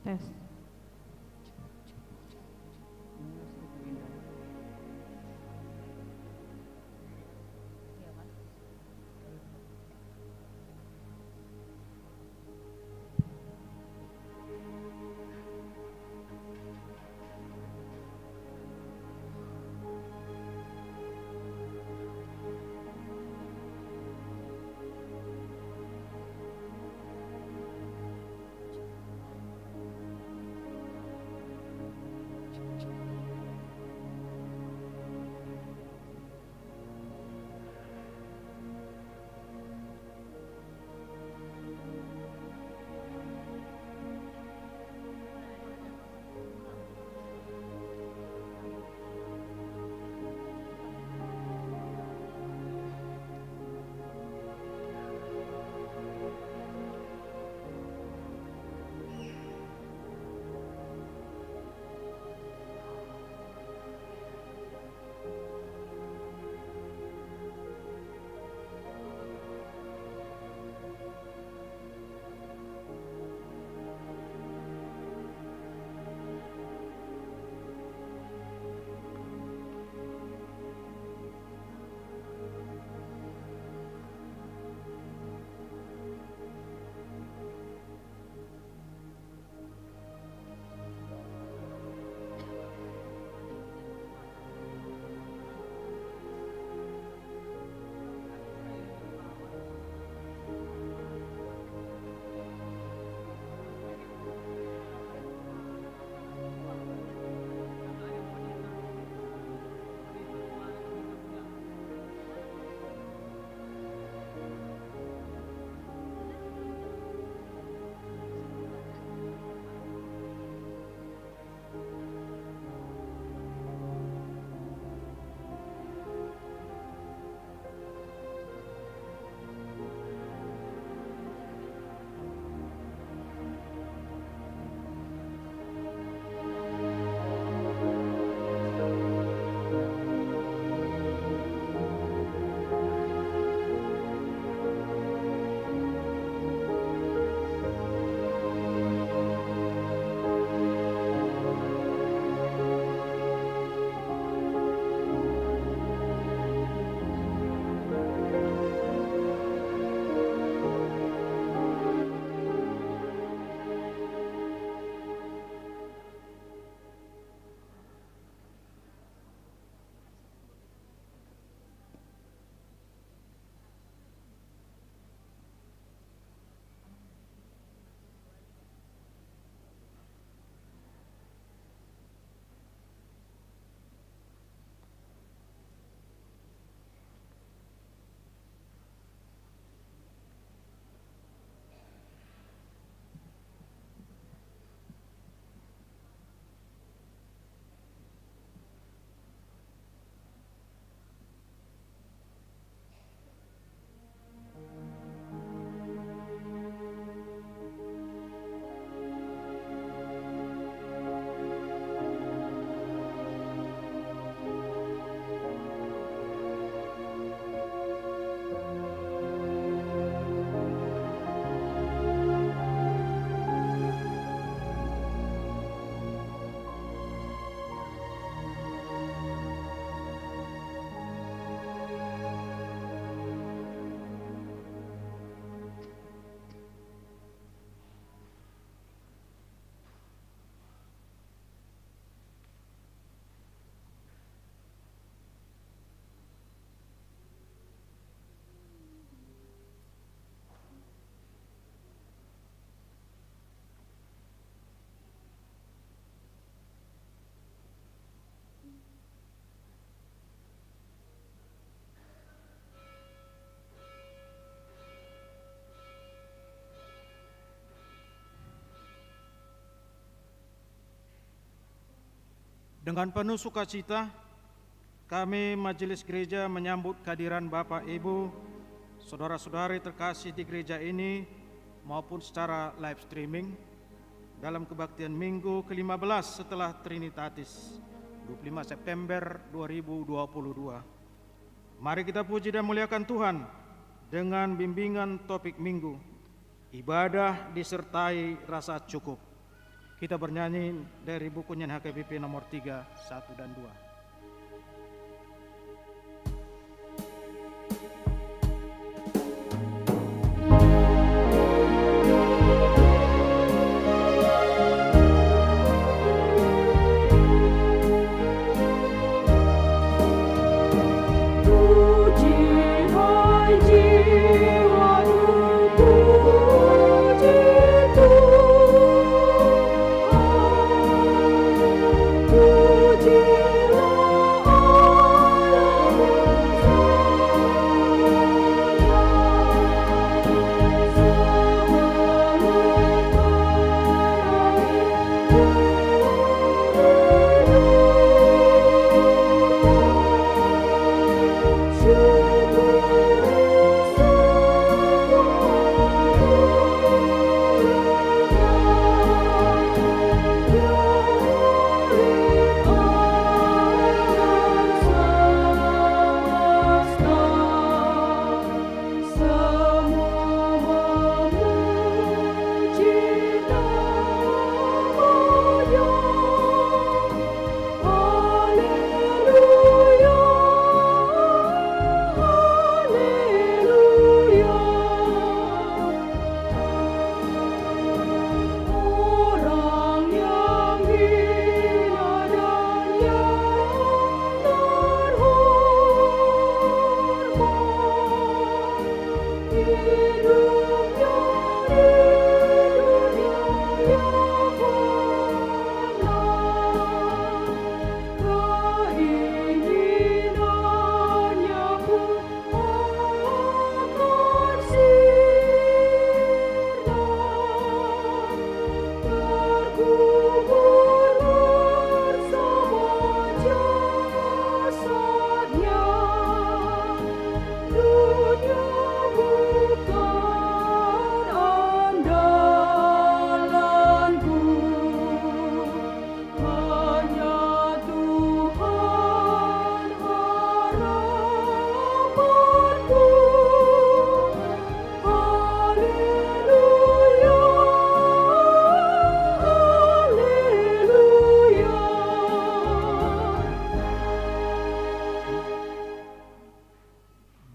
Tes. Dengan penuh sukacita, kami Majelis Gereja menyambut kehadiran Bapak, Ibu, saudara-saudari terkasih di gereja ini maupun secara live streaming dalam kebaktian Minggu ke-15 setelah Trinitatis, 25 September 2022. Mari kita puji dan muliakan Tuhan dengan bimbingan topik Minggu, ibadah disertai rasa cukup. Kita bernyanyi dari buku nyanyian HKBP nomor 3, 1 dan 2.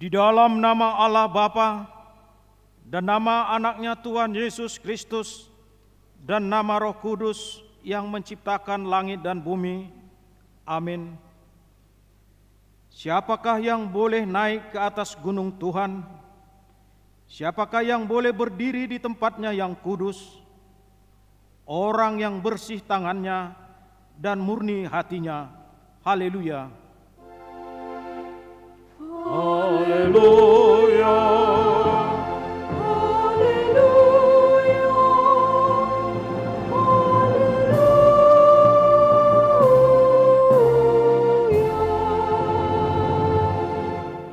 Di dalam nama Allah Bapa dan nama anaknya Tuhan Yesus Kristus dan nama Roh Kudus yang menciptakan langit dan bumi. Amin. Siapakah yang boleh naik ke atas gunung Tuhan? Siapakah yang boleh berdiri di tempatnya yang kudus? Orang yang bersih tangannya dan murni hatinya. Haleluya. Haleluya. Haleluya.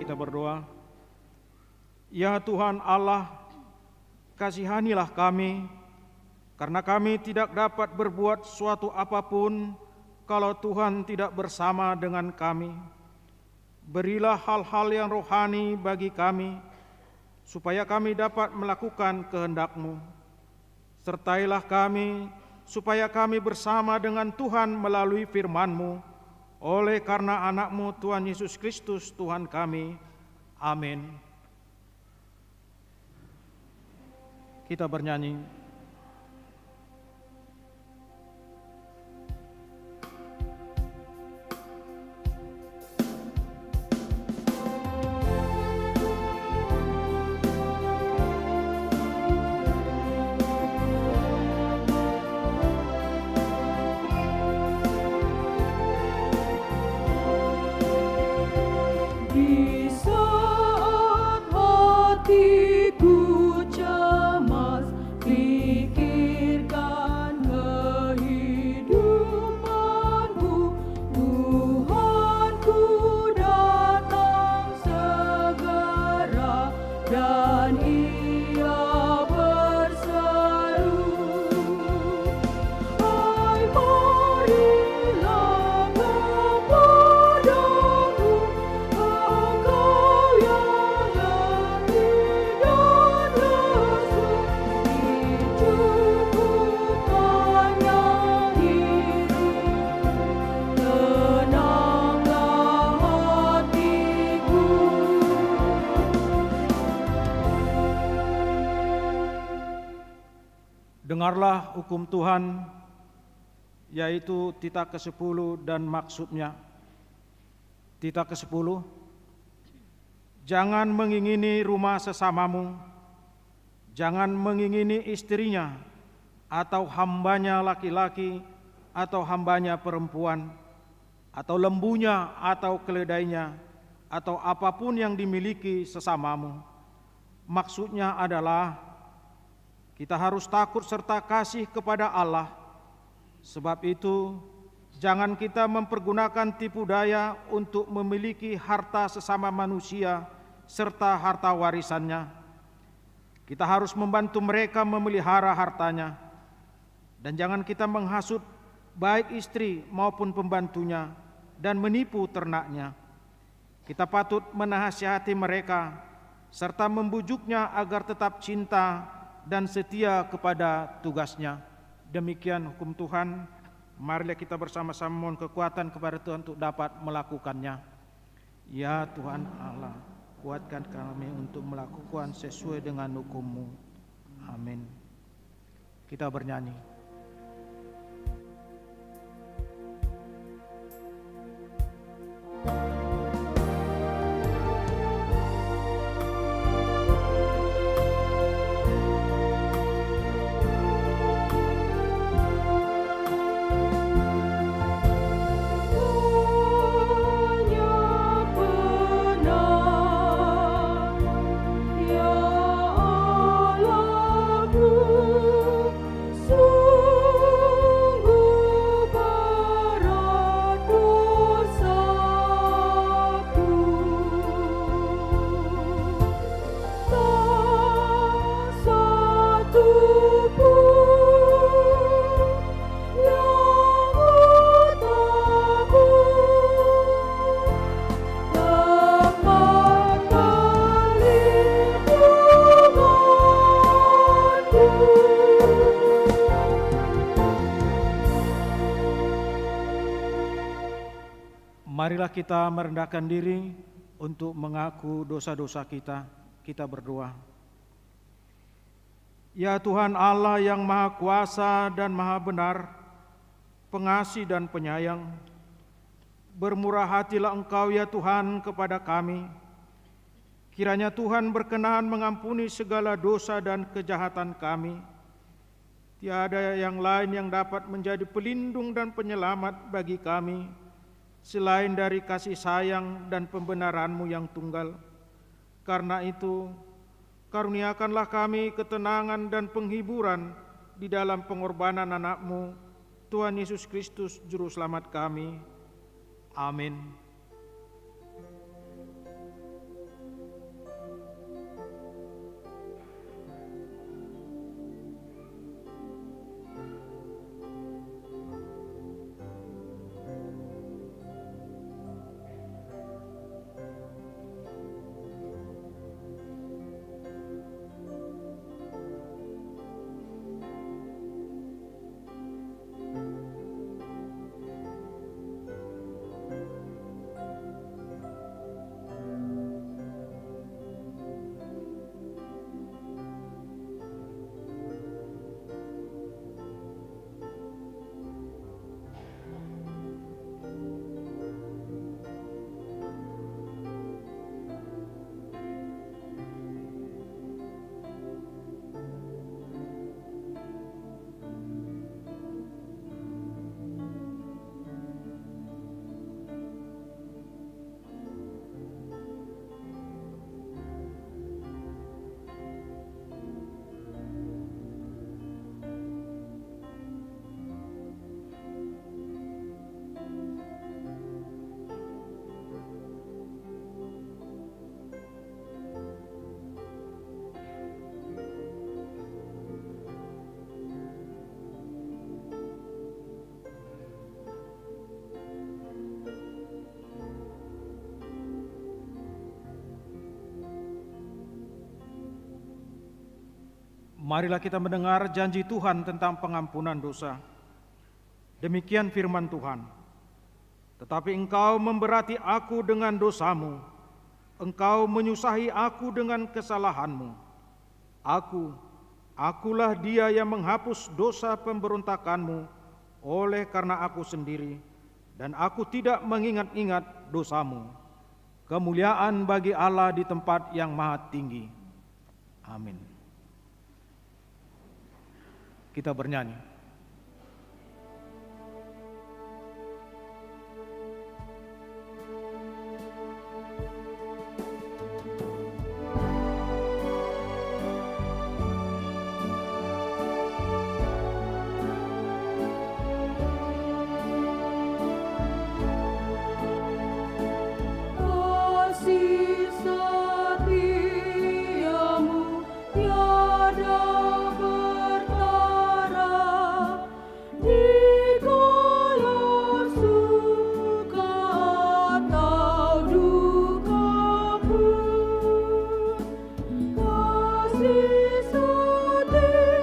Kita berdoa. Ya Tuhan Allah, kasihanilah kami, karena kami tidak dapat berbuat suatu apapun kalau Tuhan tidak bersama dengan kami. Berilah hal-hal yang rohani bagi kami, supaya kami dapat melakukan kehendak-Mu. Sertailah kami, supaya kami bersama dengan Tuhan melalui firman-Mu, oleh karena anak-Mu Tuhan Yesus Kristus Tuhan kami. Amin. Kita bernyanyi. Di saat hatiku cemas, Dengarlah hukum Tuhan, yaitu titah ke-10 dan maksudnya. Titah ke-10, jangan mengingini rumah sesamamu, jangan mengingini istrinya, atau hambanya laki-laki, atau hambanya perempuan, atau lembunya, atau keledainya, atau apapun yang dimiliki sesamamu. Maksudnya adalah kita harus takut serta kasih kepada Allah. Sebab itu, jangan kita mempergunakan tipu daya untuk memiliki harta sesama manusia serta harta warisannya. Kita harus membantu mereka memelihara hartanya. Dan jangan kita menghasut baik istri maupun pembantunya dan menipu ternaknya. Kita patut menasihati mereka serta membujuknya agar tetap cinta dan setia kepada tugasnya. Demikian hukum Tuhan. Marilah kita bersama-sama mohon kekuatan kepada Tuhan untuk dapat melakukannya. Ya Tuhan Allah, kuatkan kami untuk melakukan sesuai dengan hukum-Mu. Amin. Kita bernyanyi. Marilah kita merendahkan diri untuk mengaku dosa-dosa kita. Kita berdoa. Ya Tuhan Allah yang Maha Kuasa dan Maha Benar, pengasih dan penyayang, bermurah hatilah Engkau ya Tuhan kepada kami. Kiranya Tuhan berkenan mengampuni segala dosa dan kejahatan kami. Tiada yang lain yang dapat menjadi pelindung dan penyelamat bagi kami selain dari kasih sayang dan pembenaran-Mu yang tunggal. Karena itu, karuniakanlah kami ketenangan dan penghiburan di dalam pengorbanan anak-Mu, Tuhan Yesus Kristus, Juru Selamat kami. Amin. Marilah kita mendengar janji Tuhan tentang pengampunan dosa. Demikian firman Tuhan. Tetapi engkau memberati aku dengan dosamu, engkau menyusahi aku dengan kesalahanmu. Aku, Akulah Dia yang menghapus dosa pemberontakanmu oleh karena Aku sendiri, dan Aku tidak mengingat-ingat dosamu. Kemuliaan bagi Allah di tempat yang maha tinggi. Amin. Kita bernyanyi. Kasih setiamu tiada bertara, dikala suka atau duka pun. Kasih setiamu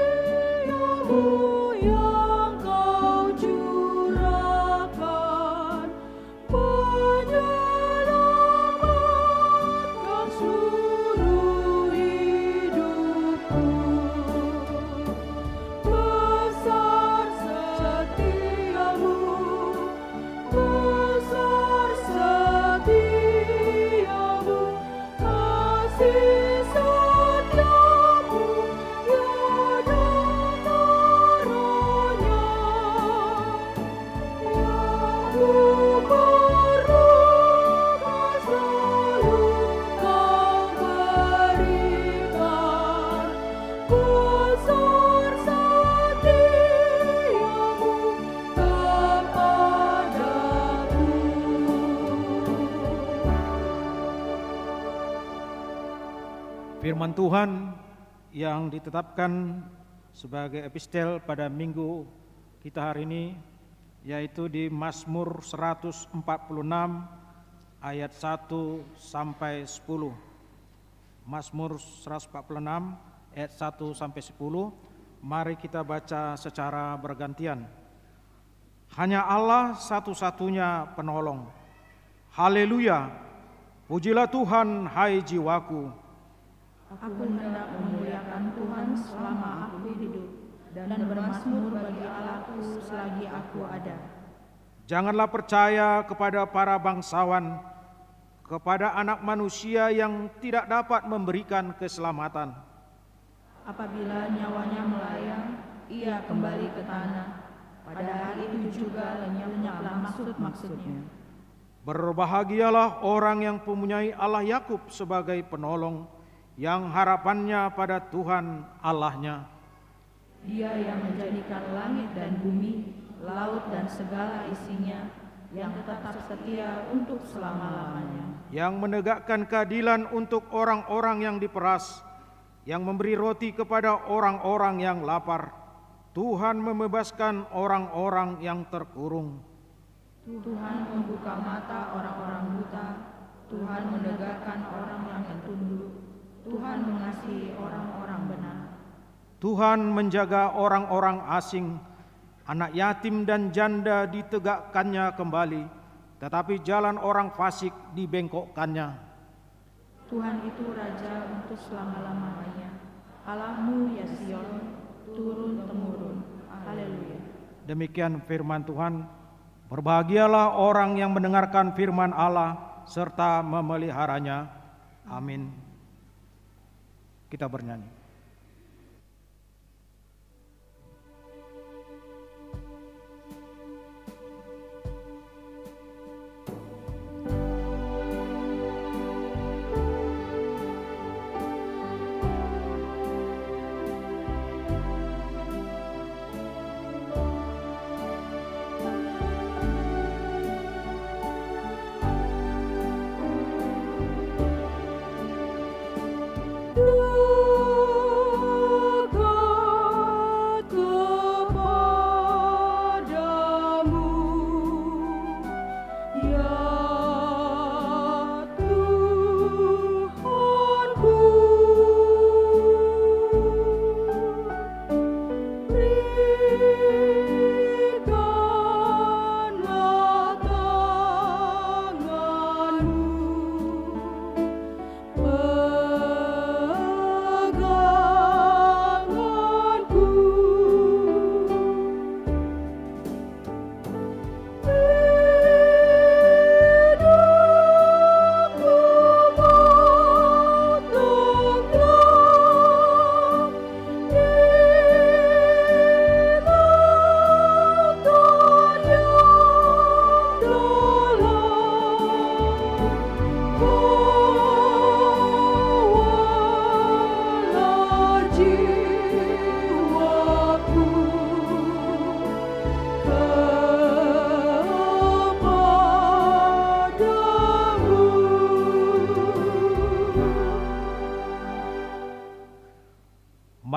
yang kau curahkan, menyelamatkan seluruh hidupku. Besar setiamu, besar setiamu, kasih setiamu tiada taranya. Yang ku perlukan selalu kau berikan. Besar setiamu kepadaku. Firman Tuhan yang ditetapkan sebagai epistel pada minggu kita hari ini, yaitu di Mazmur 146 ayat 1 sampai 10. Mazmur 146 ayat 1 sampai 10. Mari kita baca secara bergantian. Hanya Allah satu-satunya penolong. Haleluya. Pujilah Tuhan, hai jiwaku. Aku hendak memuliakan Tuhan selama aku hidup, dan bermazmur bagi Allahku selagi aku ada. Janganlah percaya kepada para bangsawan, kepada anak manusia yang tidak dapat memberikan keselamatan. Apabila nyawanya melayang, ia kembali ke tanah. Pada hari itu juga lenyaplah maksud-maksudnya. Berbahagialah orang yang mempunyai Allah Yakub sebagai penolong, yang harapannya pada Tuhan Allahnya. Dia yang menjadikan langit dan bumi, laut dan segala isinya, yang tetap setia untuk selama-lamanya. Yang menegakkan keadilan untuk orang-orang yang diperas, yang memberi roti kepada orang-orang yang lapar. Tuhan membebaskan orang-orang yang terkurung. Tuhan membuka mata orang-orang buta, Tuhan menegakkan orang yang tunduk, Tuhan mengasihi orang-orang benar. Tuhan menjaga orang-orang asing, anak yatim dan janda ditegakkannya kembali, tetapi jalan orang fasik dibengkokkannya. Tuhan itu Raja untuk selama-lamanya. Allahmu ya Sion, turun-temurun. Haleluya. Demikian firman Tuhan. Berbahagialah orang yang mendengarkan firman Allah serta memeliharanya. Amin. Kita bernyanyi. Tuhan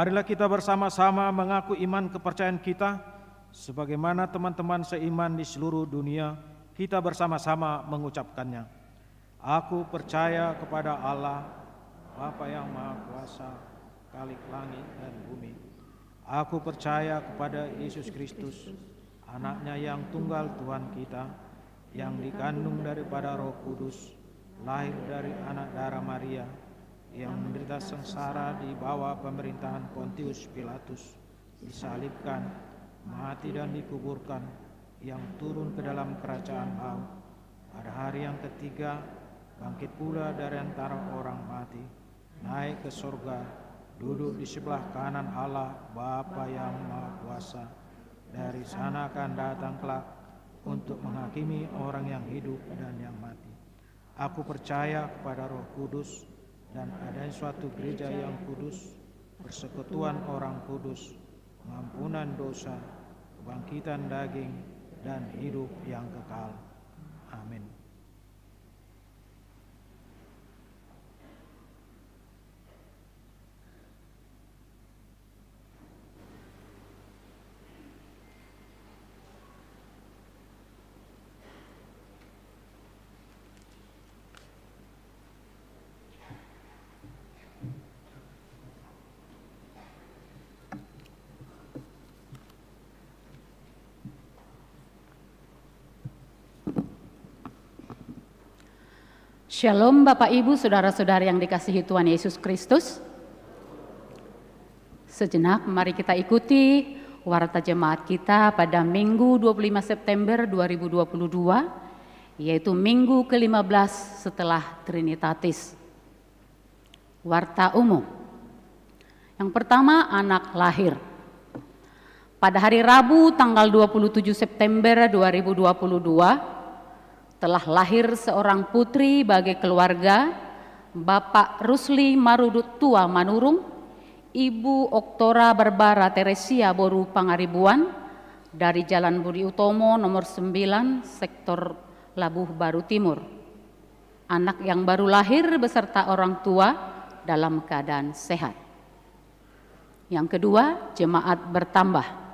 Marilah kita bersama-sama mengaku iman kepercayaan kita, sebagaimana teman-teman seiman di seluruh dunia, kita bersama-sama mengucapkannya. Aku percaya kepada Allah, Bapa yang Maha Kuasa, Khalik langit dan bumi. Aku percaya kepada Yesus Kristus, Anaknya yang tunggal Tuhan kita, yang dikandung daripada Roh Kudus, lahir dari anak darah Maria, yang menderita sengsara di bawah pemerintahan Pontius Pilatus, disalibkan, mati dan dikuburkan, yang turun ke dalam kerajaan maut. Pada hari yang ketiga, bangkit pula dari antara orang mati, naik ke surga, duduk di sebelah kanan Allah Bapa yang Maha Kuasa. Dari sana akan datang kelak untuk menghakimi orang yang hidup dan yang mati. Aku percaya kepada Roh Kudus dan adanya suatu gereja yang kudus, persekutuan orang kudus, pengampunan dosa, kebangkitan daging, dan hidup yang kekal. Amin. Shalom Bapak Ibu, Saudara-saudara yang dikasihi Tuhan Yesus Kristus. Sejenak mari kita ikuti warta jemaat kita pada Minggu 25 September 2022, yaitu Minggu ke-15 setelah Trinitatis. Warta umum. Yang pertama, anak lahir. Pada hari Rabu tanggal 27 September 2022, telah lahir seorang putri bagi keluarga Bapak Rusli Marudut Tua Manurung, Ibu Oktora Barbara Teresia Boru Pangaribuan dari Jalan Budi Utomo nomor 9, sektor Labuh Baru Timur. Anak yang baru lahir beserta orang tua dalam keadaan sehat. Yang kedua, jemaat bertambah.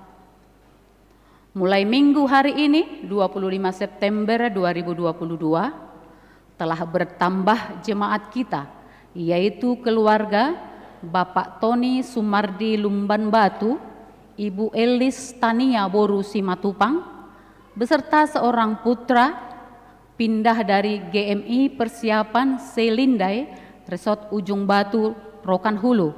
Mulai minggu hari ini 25 September 2022 telah bertambah jemaat kita, yaitu keluarga Bapak Tony Sumardi Lumban Batu, Ibu Elis Tania Boru Simatupang, beserta seorang putra pindah dari GMI Persiapan Selindai Resort Ujung Batu Rokan Hulu,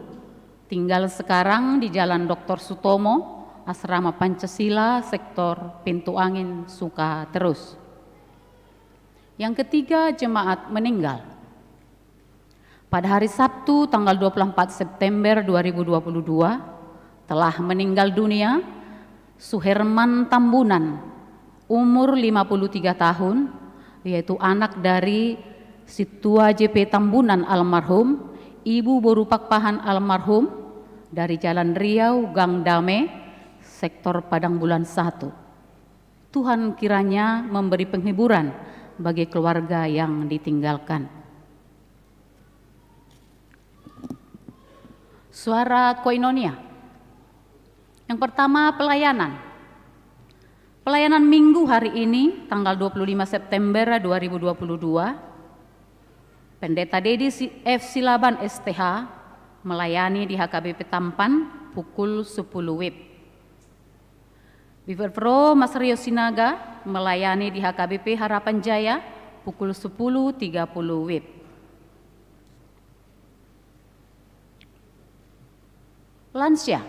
tinggal sekarang di Jalan Dr. Sutomo, Asrama Pancasila, sektor Pintu Angin, Sukaterus. Yang ketiga, jemaat meninggal. Pada hari Sabtu tanggal 24 September 2022 telah meninggal dunia Suherman Tambunan, umur 53 tahun, yaitu anak dari Situa JP Tambunan almarhum, Ibu Boru Pakpahan almarhum, dari Jalan Riau, Gang Dame, sektor Padang Bulan 1. Tuhan kiranya memberi penghiburan bagi keluarga yang ditinggalkan. Suara Koinonia. Yang pertama, pelayanan. Pelayanan minggu hari ini tanggal 25 September 2022, Pendeta Dedi F. Silaban STH melayani di HKBP Tampan pukul 10 WIB. Bivepro Mas Rio Sinaga melayani di HKBP Harapan Jaya pukul 10.30 WIB. Lansia.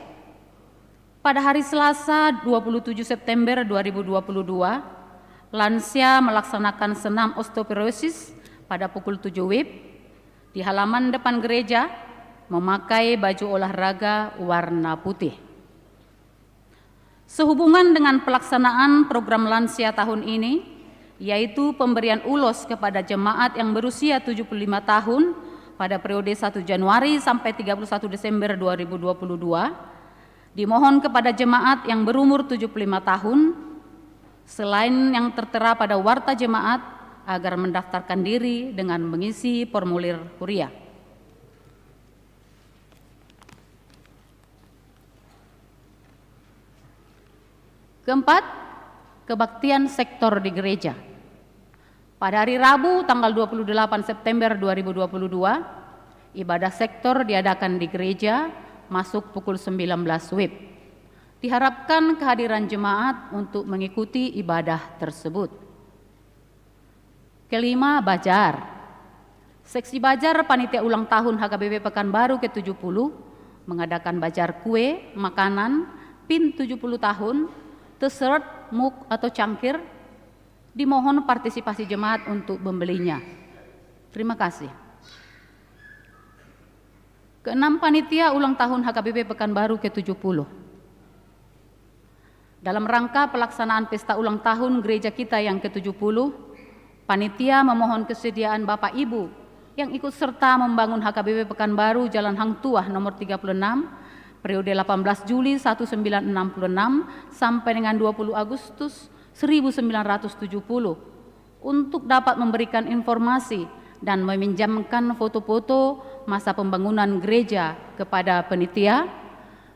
Pada hari Selasa 27 September 2022, lansia melaksanakan senam osteoporosis pada pukul 7 WIB di halaman depan gereja memakai baju olahraga warna putih. Sehubungan dengan pelaksanaan program lansia tahun ini, yaitu pemberian ulos kepada jemaat yang berusia 75 tahun pada periode 1 Januari sampai 31 Desember 2022, dimohon kepada jemaat yang berumur 75 tahun, selain yang tertera pada warta jemaat, agar mendaftarkan diri dengan mengisi formulir kuria. Keempat, kebaktian sektor di gereja. Pada hari Rabu tanggal 28 September 2022, ibadah sektor diadakan di gereja masuk pukul 19 WIB. Diharapkan kehadiran jemaat untuk mengikuti ibadah tersebut. Kelima, Bajar. Seksi Bajar Panitia Ulang Tahun HKBP Pekanbaru ke-70 mengadakan bajar kue, makanan, PIN 70 tahun, dessert, muk atau cangkir. Dimohon partisipasi jemaat untuk membelinya. Terima kasih. Keenam, Panitia Ulang Tahun HKBP Pekanbaru ke-70. Dalam rangka pelaksanaan pesta ulang tahun gereja kita yang ke-70, panitia memohon kesediaan Bapak Ibu yang ikut serta membangun HKBP Pekanbaru Jalan Hang Tuah nomor 36, periode 18 Juli 1966 sampai dengan 20 Agustus 1970, untuk dapat memberikan informasi dan meminjamkan foto-foto masa pembangunan gereja kepada panitia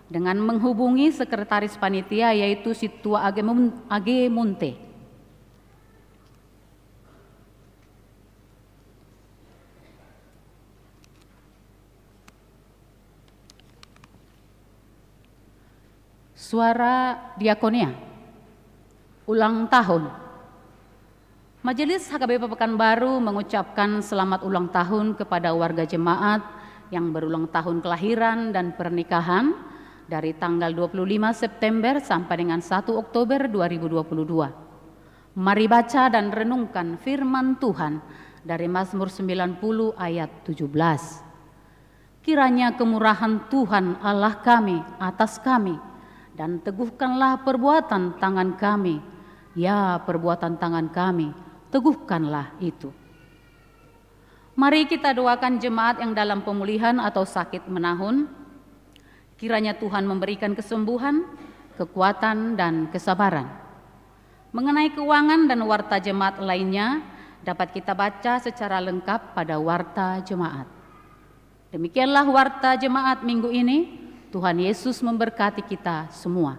dengan menghubungi sekretaris panitia yaitu Situa Age Munte. Suara Diakonia ulang tahun. Majelis HKBP Pekanbaru mengucapkan selamat ulang tahun kepada warga jemaat yang berulang tahun kelahiran dan pernikahan dari tanggal 25 September sampai dengan 1 Oktober 2022. Mari baca dan renungkan firman Tuhan dari Mazmur 90 ayat 17. Kiranya kemurahan Tuhan Allah kami atas kami, dan teguhkanlah perbuatan tangan kami. Ya, perbuatan tangan kami, teguhkanlah itu. Mari kita doakan jemaat yang dalam pemulihan atau sakit menahun. Kiranya Tuhan memberikan kesembuhan, kekuatan, dan kesabaran. Mengenai keuangan dan warta jemaat lainnya dapat kita baca secara lengkap pada warta jemaat. Demikianlah warta jemaat minggu ini. Tuhan Yesus memberkati kita semua.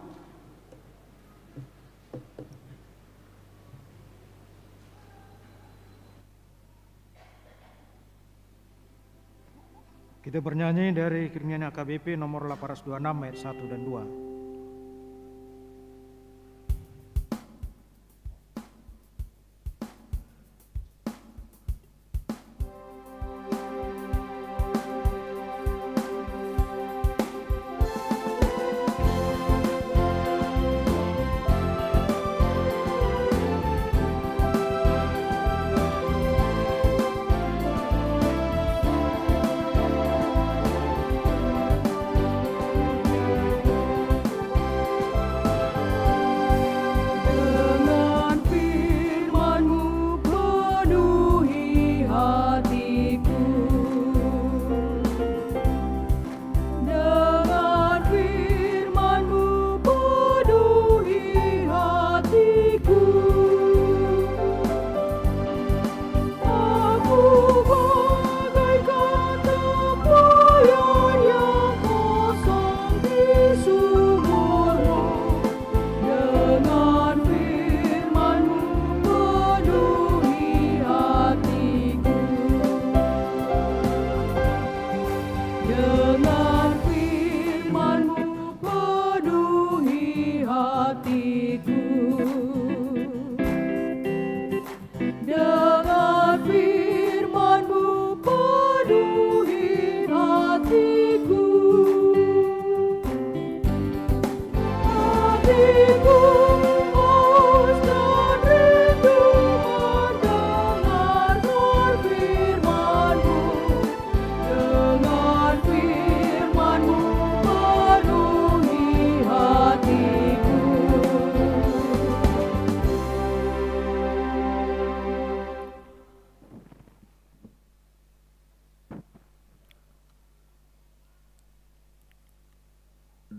Kita bernyanyi dari Kirimian HKBP nomor 826 ayat 1 dan 2.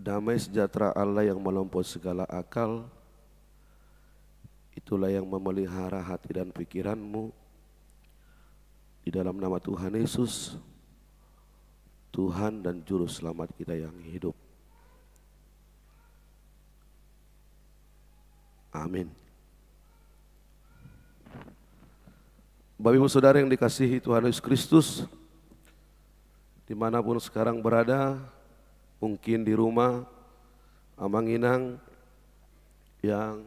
Damai sejahtera Allah yang melampaui segala akal, itulah yang memelihara hati dan pikiranmu. Di dalam nama Tuhan Yesus, Tuhan dan Juru Selamat kita yang hidup. Amin. Bapak Ibu Saudara yang dikasihi Tuhan Yesus Kristus, dimanapun sekarang berada, mungkin di rumah, Amanginang yang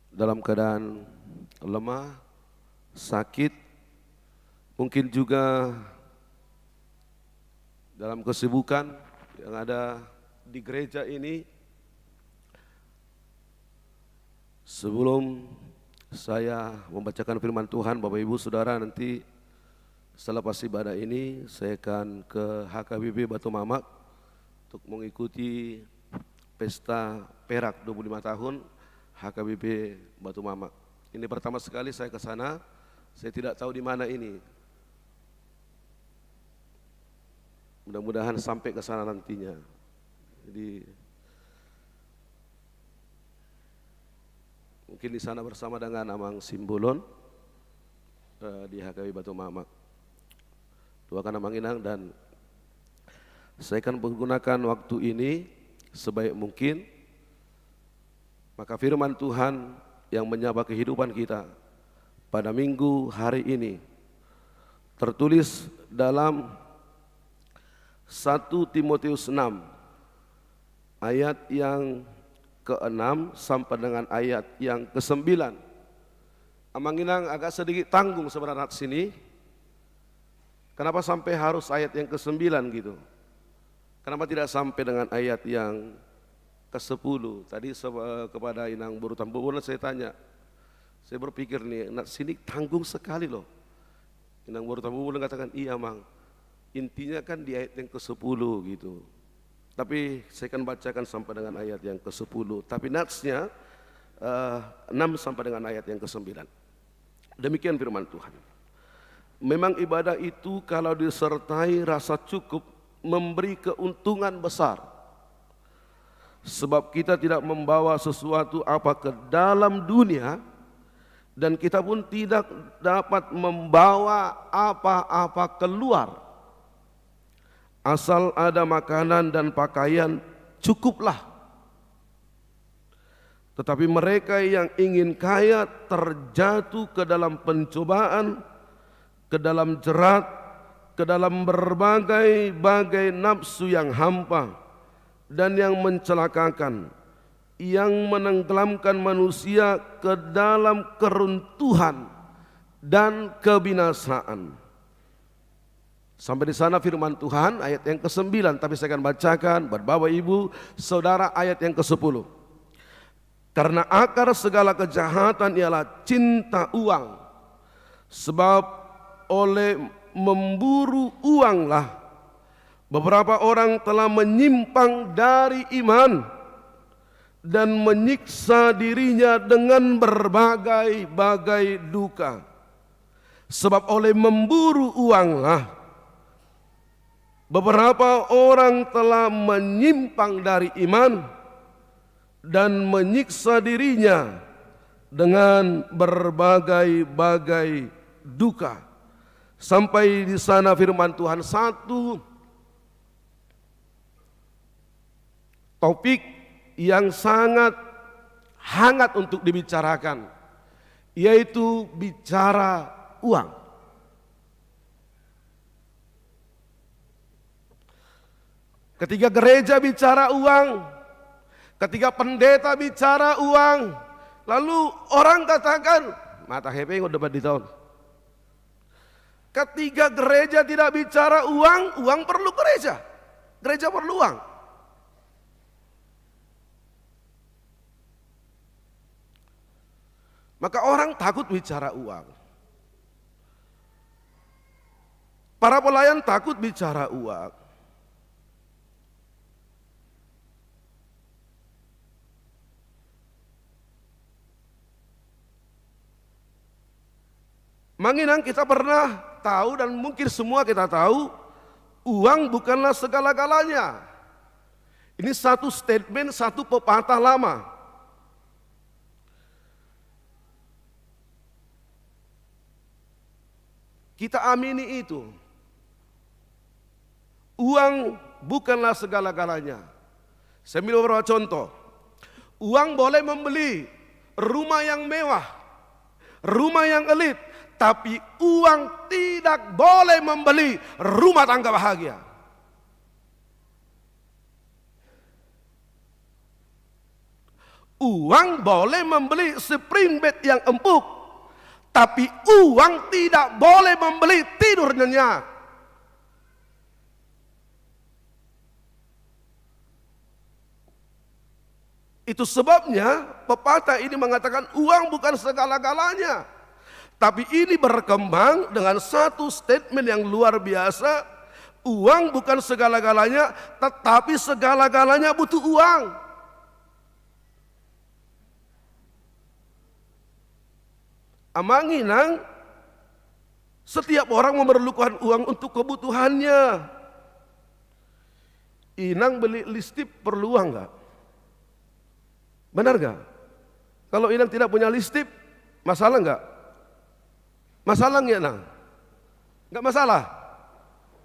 dalam keadaan lemah, sakit, mungkin juga dalam kesibukan yang ada di gereja ini. Sebelum saya membacakan firman Tuhan, Bapak Ibu Saudara, nanti selepas ibadah ini saya akan ke HKBP Batu Mamak untuk mengikuti pesta perak 25 tahun HKBP Batu Mamak. Ini pertama sekali saya ke sana, saya tidak tahu di mana ini. Mudah-mudahan sampai ke sana nantinya. Jadi mungkin di sana bersama dengan Amang Simbolon di HKBP Batu Mamak. Doakan Amanginang dan saya akan menggunakan waktu ini sebaik mungkin. Maka firman Tuhan yang menyapa kehidupan kita pada minggu hari ini tertulis dalam 1 Timotius 6 ayat yang ke-6 sampai dengan ayat yang ke-9. Amanginang agak sedikit tanggung sebenarnya sini. Kenapa sampai harus ayat yang ke-9 gitu? Kenapa tidak sampai dengan ayat yang ke-10? Tadi kepada Inang Boru Tambubulan saya tanya. Saya berpikir nih, sini tanggung sekali loh. Inang Boru Tambubulan katakan, iya Mang. Intinya kan di ayat yang ke-10 gitu. Tapi saya akan bacakan sampai dengan ayat yang ke-10. Tapi natsnya 6 sampai dengan ayat yang ke-9. Demikian firman Tuhan. Memang ibadah itu kalau disertai rasa cukup memberi keuntungan besar. Sebab kita tidak membawa sesuatu apa ke dalam dunia dan kita pun tidak dapat membawa apa-apa keluar. Asal ada makanan dan pakaian cukuplah. Tetapi mereka yang ingin kaya terjatuh ke dalam pencobaan, ke dalam jerat, ke dalam berbagai-bagai nafsu yang hampa dan yang mencelakakan, yang menenggelamkan manusia ke dalam keruntuhan dan kebinasaan. Sampai di sana firman Tuhan ayat yang ke-9, tapi saya akan bacakan buat Bapak Ibu Saudara ayat yang ke-10. Karena akar segala kejahatan ialah cinta uang, sebab oleh memburu uanglah beberapa orang telah menyimpang dari iman dan menyiksa dirinya dengan berbagai-bagai duka. Sebab oleh memburu uanglah beberapa orang telah menyimpang dari iman dan menyiksa dirinya dengan berbagai-bagai duka. Sampai di sana firman Tuhan, satu topik yang sangat hangat untuk dibicarakan, yaitu bicara uang. Ketika gereja bicara uang, ketika pendeta bicara uang, lalu orang katakan, mata hepe udah dapat di tahun. Ketika gereja tidak bicara uang, uang perlu gereja. Gereja perlu uang. Maka orang takut bicara uang. Para pelayan takut bicara uang. Manginang kita pernah tahu dan mungkin semua kita tahu, uang bukanlah segala-galanya. Ini satu statement, satu pepatah lama. Kita amini itu. Uang bukanlah segala-galanya. Saya ambil beberapa contoh. Uang boleh membeli rumah yang mewah, rumah yang elit, tapi uang tidak boleh membeli rumah tangga bahagia. Uang boleh membeli spring bed yang empuk, tapi uang tidak boleh membeli tidur nyenyak. Itu sebabnya pepatah ini mengatakan uang bukan segala-galanya. Tapi ini berkembang dengan satu statement yang luar biasa. Uang bukan segala-galanya, tetapi segala-galanya butuh uang. Amang Inang, setiap orang memerlukan uang untuk kebutuhannya. Inang beli listip perlu uang enggak? Benar gak? Kalau Inang tidak punya listip, masalah enggak? Masalah enggak, Nang? Enggak masalah?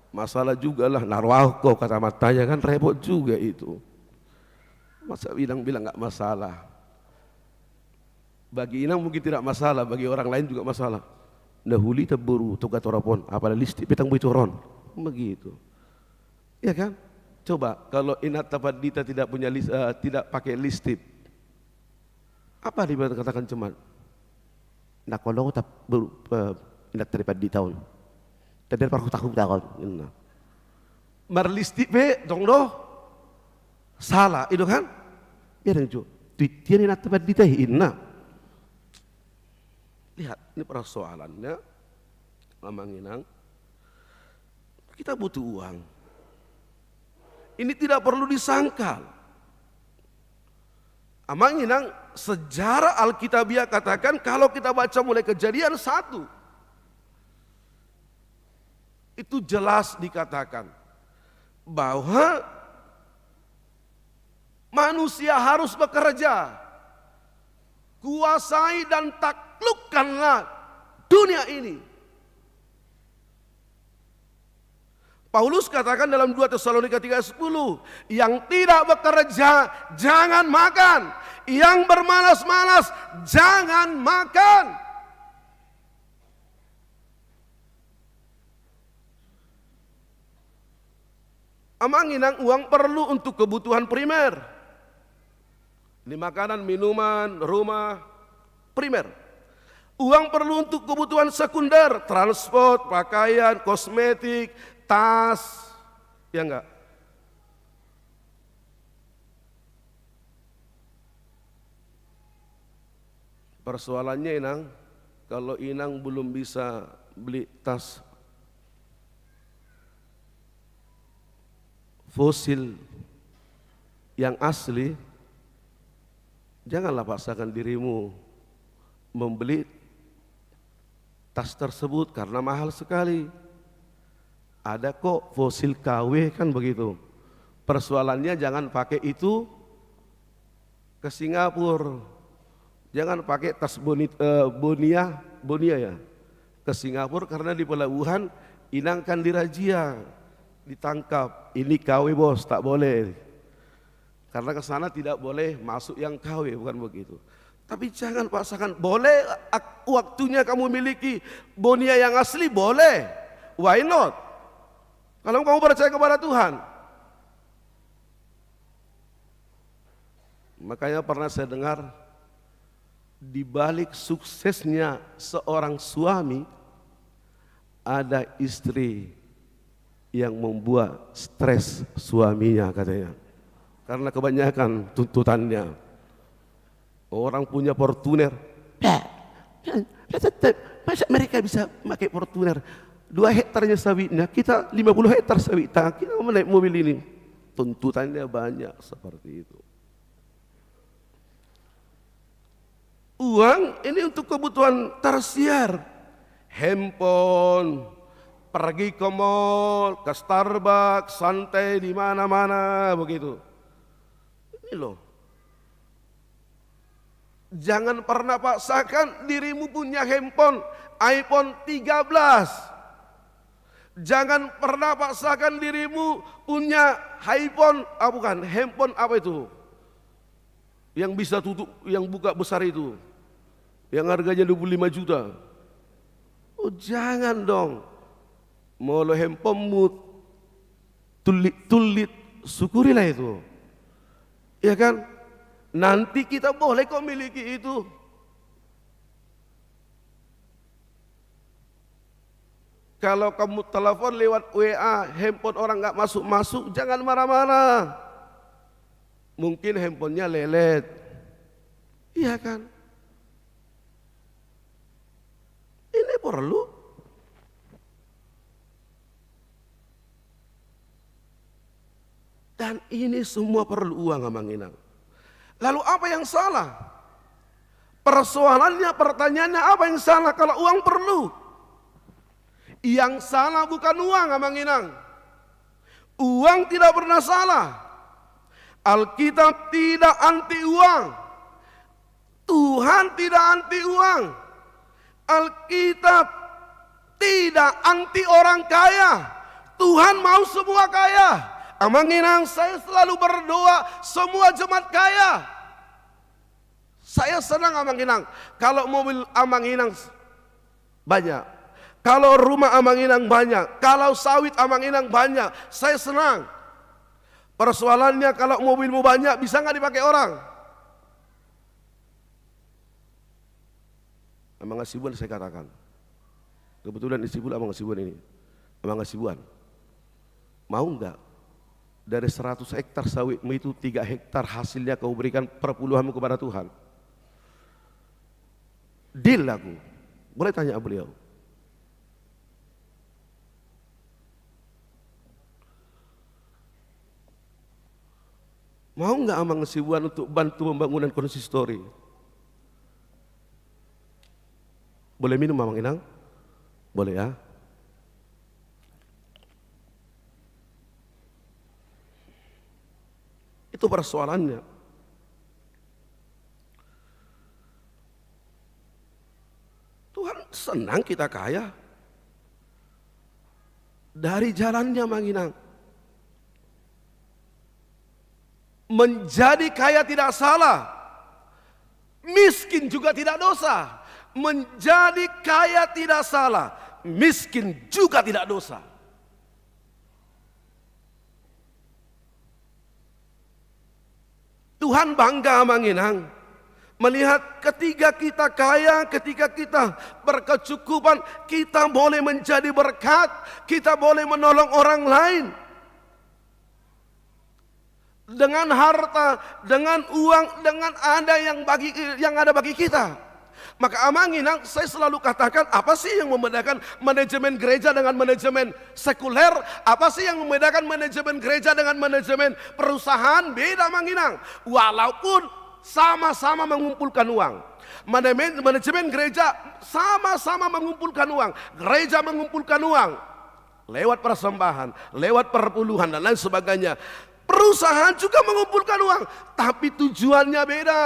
Masalah juga lah, narwako kata matanya kan repot juga itu. Masa Inang bilang enggak masalah? Bagi Inang mungkin tidak masalah, bagi orang lain juga masalah. Nahuli terburu, tugas torapon, apalagi listip petang bocoron. Begitu. Ya kan? Coba kalau Inat Tapadita tidak punya tidak pakai listip, apa dia katakan cuman? Nak kalau tak nak terlibat di tahun, tadi parku takut tahun. Marlisti be dong doh, salah itu kan? Biar itu, tiada nak terlibat di tahun. Lihat, ini persoalannya, Amang Inang. Kita butuh uang. Ini tidak perlu disangkal. Amang Inang, sejarah Alkitabiah katakan kalau kita baca mulai Kejadian 1, itu jelas dikatakan bahwa manusia harus bekerja, kuasai dan taklukkanlah dunia ini. Paulus katakan dalam 2 Tesalonika 3:10, yang tidak bekerja jangan makan, yang bermalas-malas jangan makan. Amang Inang, uang perlu untuk kebutuhan primer. Ini makanan, minuman, rumah, primer. Uang perlu untuk kebutuhan sekunder, transport, pakaian, kosmetik, tas, ya enggak? Persoalannya Inang, kalau Inang belum bisa beli tas fosil yang asli, janganlah paksakan dirimu membeli tas tersebut karena mahal sekali. Ada kok fosil KW kan begitu. Persoalannya jangan pakai itu ke Singapura. Jangan pakai tas Bonia ya ke Singapura, karena di pelabuhan Inang kan dirazia, ditangkap. Ini KW bos, tak boleh. Karena ke sana tidak boleh masuk yang KW, bukan begitu. Tapi jangan paksakan. Boleh waktunya kamu miliki Bonia yang asli, boleh. Why not? Kalau kamu percaya kepada Tuhan. Makanya pernah saya dengar, di balik suksesnya seorang suami, ada istri yang membuat stres suaminya katanya. Karena kebanyakan tuntutannya. Orang punya Fortuner, masa mereka bisa pakai Fortuner? 2 hektarnya sawitnya, kita 50 hektar sawit, kita mau naik mobil ini. Tuntutannya banyak seperti itu. Uang ini untuk kebutuhan tersier, handphone, pergi ke mall, ke Starbucks, santai di mana-mana begitu. Ini loh. Jangan pernah paksakan dirimu punya handphone iPhone 13. Jangan pernah paksakan dirimu punya handphone apa itu? Yang bisa tutup, yang buka besar itu, yang harganya 25 juta. Oh jangan dong. Mau lo handphonemu tulit, syukurilah itu. Ya kan? Nanti kita boleh kok miliki itu. Kalau kamu telepon lewat WA, handphone orang nggak masuk-masuk, jangan marah-marah. Mungkin handphonenya lelet. Iya kan? Ini perlu. Dan ini semua perlu uang, Amang Inang. Lalu apa yang salah? Persoalannya, pertanyaannya apa yang salah kalau uang perlu? Yang salah bukan uang, Amang Inang. Uang tidak pernah salah. Alkitab tidak anti uang. Tuhan tidak anti uang. Alkitab tidak anti orang kaya. Tuhan mau semua kaya. Amang Inang, saya selalu berdoa semua jemaat kaya. Saya senang, Amang Inang, kalau mobil Amang Inang banyak, kalau rumah Amang Inang banyak, kalau sawit Amang Inang banyak, saya senang. Persoalannya kalau mobilmu banyak, bisa nggak dipakai orang? Amang Hasibuan saya katakan, kebetulan di Sibul Amang Hasibuan ini, Amang Hasibuan, mau nggak dari 100 hektar sawitmu itu 3 hektar hasilnya kau berikan perpuluhanmu kepada Tuhan? Deal aku, boleh tanya beliau. Mau nggak Amang Hasibuan untuk bantu pembangunan konsistori? Boleh minum Amang Inang? Boleh ya? Itu persoalannya. Tuhan senang kita kaya. Dari jalannya Amang Inang. Menjadi kaya tidak salah, miskin juga tidak dosa. Menjadi kaya tidak salah, miskin juga tidak dosa. Tuhan bangga, Amang Inang, melihat ketika kita kaya, ketika kita berkecukupan, kita boleh menjadi berkat, kita boleh menolong orang lain. Dengan harta, dengan uang, dengan ada yang ada bagi kita. Maka Amang Inang, saya selalu katakan, apa sih yang membedakan manajemen gereja dengan manajemen sekuler? Apa sih yang membedakan manajemen gereja dengan manajemen perusahaan? Beda, Amang Inang. Walaupun sama-sama mengumpulkan uang. Manajemen gereja sama-sama mengumpulkan uang. Gereja mengumpulkan uang lewat persembahan, lewat perpuluhan dan lain sebagainya. Perusahaan juga mengumpulkan uang, tapi tujuannya beda.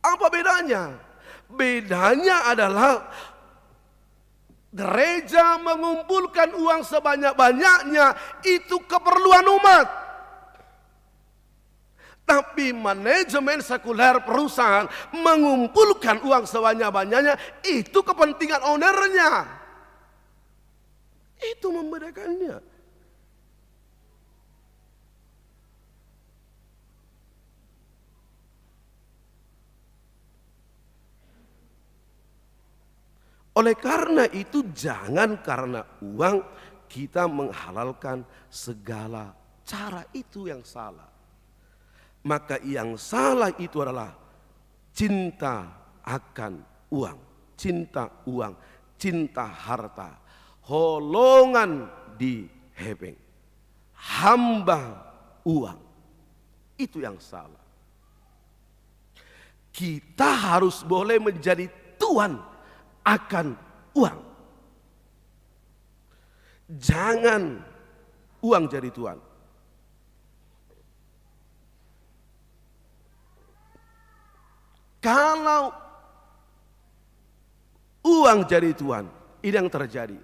Apa bedanya? Bedanya adalah gereja mengumpulkan uang sebanyak-banyaknya, itu keperluan umat. Tapi manajemen sekuler perusahaan mengumpulkan uang sebanyak-banyaknya, itu kepentingan ownernya. Itu membedakannya. Oleh karena itu jangan karena uang kita menghalalkan segala cara, itu yang salah. Maka yang salah itu adalah cinta akan uang, cinta uang, cinta harta, holongan di hebeng, hamba uang. Itu yang salah. Kita harus boleh menjadi tuan akan uang. Jangan uang jadi tuan. Kalau uang jadi tuan, ini yang terjadi.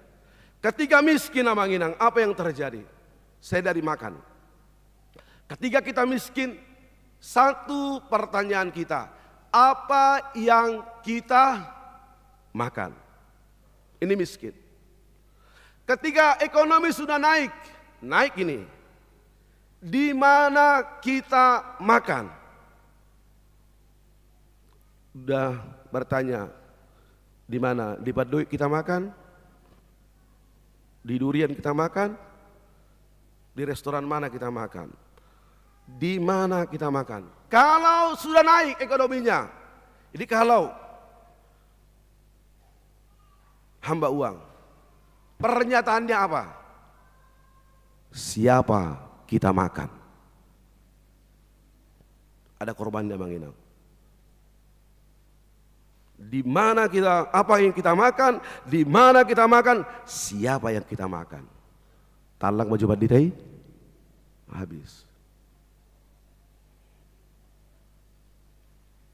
Ketika miskin, Amang Inang, apa yang terjadi? Saya dari makan. Ketika kita miskin, Satu pertanyaan kita, apa yang kita makan? Ini miskin. Ketika ekonomi sudah naik ini, di mana kita makan? Udah bertanya, di mana? Di Baduy kita makan? Di durian kita makan? Di restoran mana kita makan? Di mana kita makan? Kalau sudah naik ekonominya, jadi kalau hamba uang, pernyataannya apa? Siapa kita makan? Ada korbannya Bang Inang. Di mana kita, apa yang kita makan, di mana kita makan, siapa yang kita makan? Talang maju banditai, habis.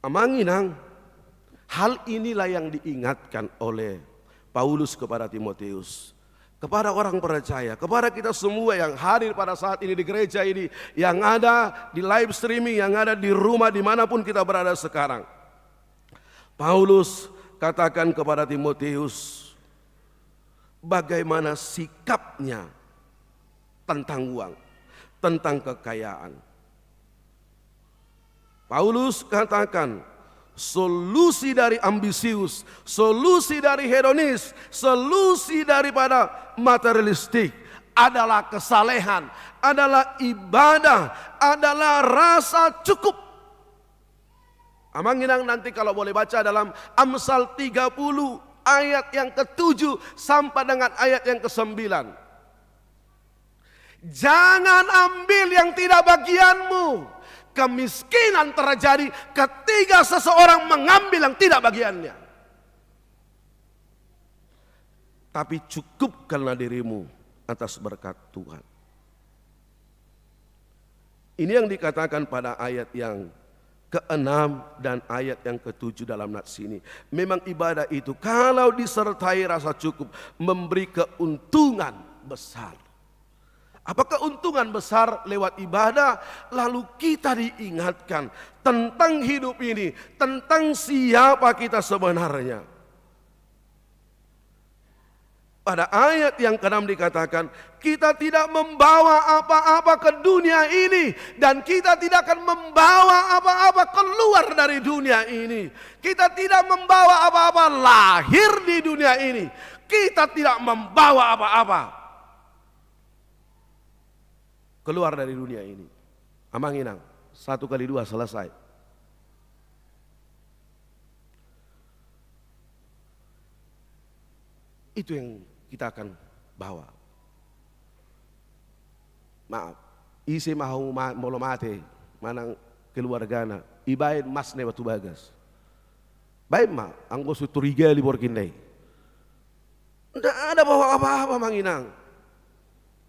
Amang Inang, hal inilah yang diingatkan oleh Paulus kepada Timotius, kepada orang percaya, kepada kita semua yang hadir pada saat ini di gereja ini, yang ada di live streaming, yang ada di rumah dimanapun kita berada sekarang. Paulus katakan kepada Timotius bagaimana sikapnya tentang uang, tentang kekayaan. Paulus katakan solusi dari ambisius, solusi dari hedonis, solusi daripada materialistik adalah kesalehan, adalah ibadah, adalah rasa cukup. Amang Inang nanti kalau boleh baca dalam Amsal 30 ayat yang ke-7 sampai dengan ayat yang ke-9. Jangan ambil yang tidak bagianmu. Kemiskinan terjadi ketika seseorang mengambil yang tidak bagiannya. Tapi cukupkanlah dirimu atas berkat Tuhan. Ini yang dikatakan pada ayat yang ke-6 dan ayat yang ke-7 dalam nats ini. Memang ibadah itu kalau disertai rasa cukup memberi keuntungan besar. Apa keuntungan besar lewat ibadah? Lalu kita diingatkan tentang hidup ini, tentang siapa kita sebenarnya. Pada ayat yang ke-6 dikatakan, kita tidak membawa apa-apa ke dunia ini dan kita tidak akan membawa apa-apa keluar dari dunia ini. Kita tidak membawa apa-apa lahir di dunia ini. Kita tidak membawa apa-apa keluar dari dunia ini. Amang Inang, 1 kali 2 selesai. Itu yang kita akan bawa. Maaf, isi mau molo mate, manang keluargana, ibain mas ne batu bagas. Baik ma, anggo suturiga libor kindai. Tidak ada bawa apa-apa Mang Inang.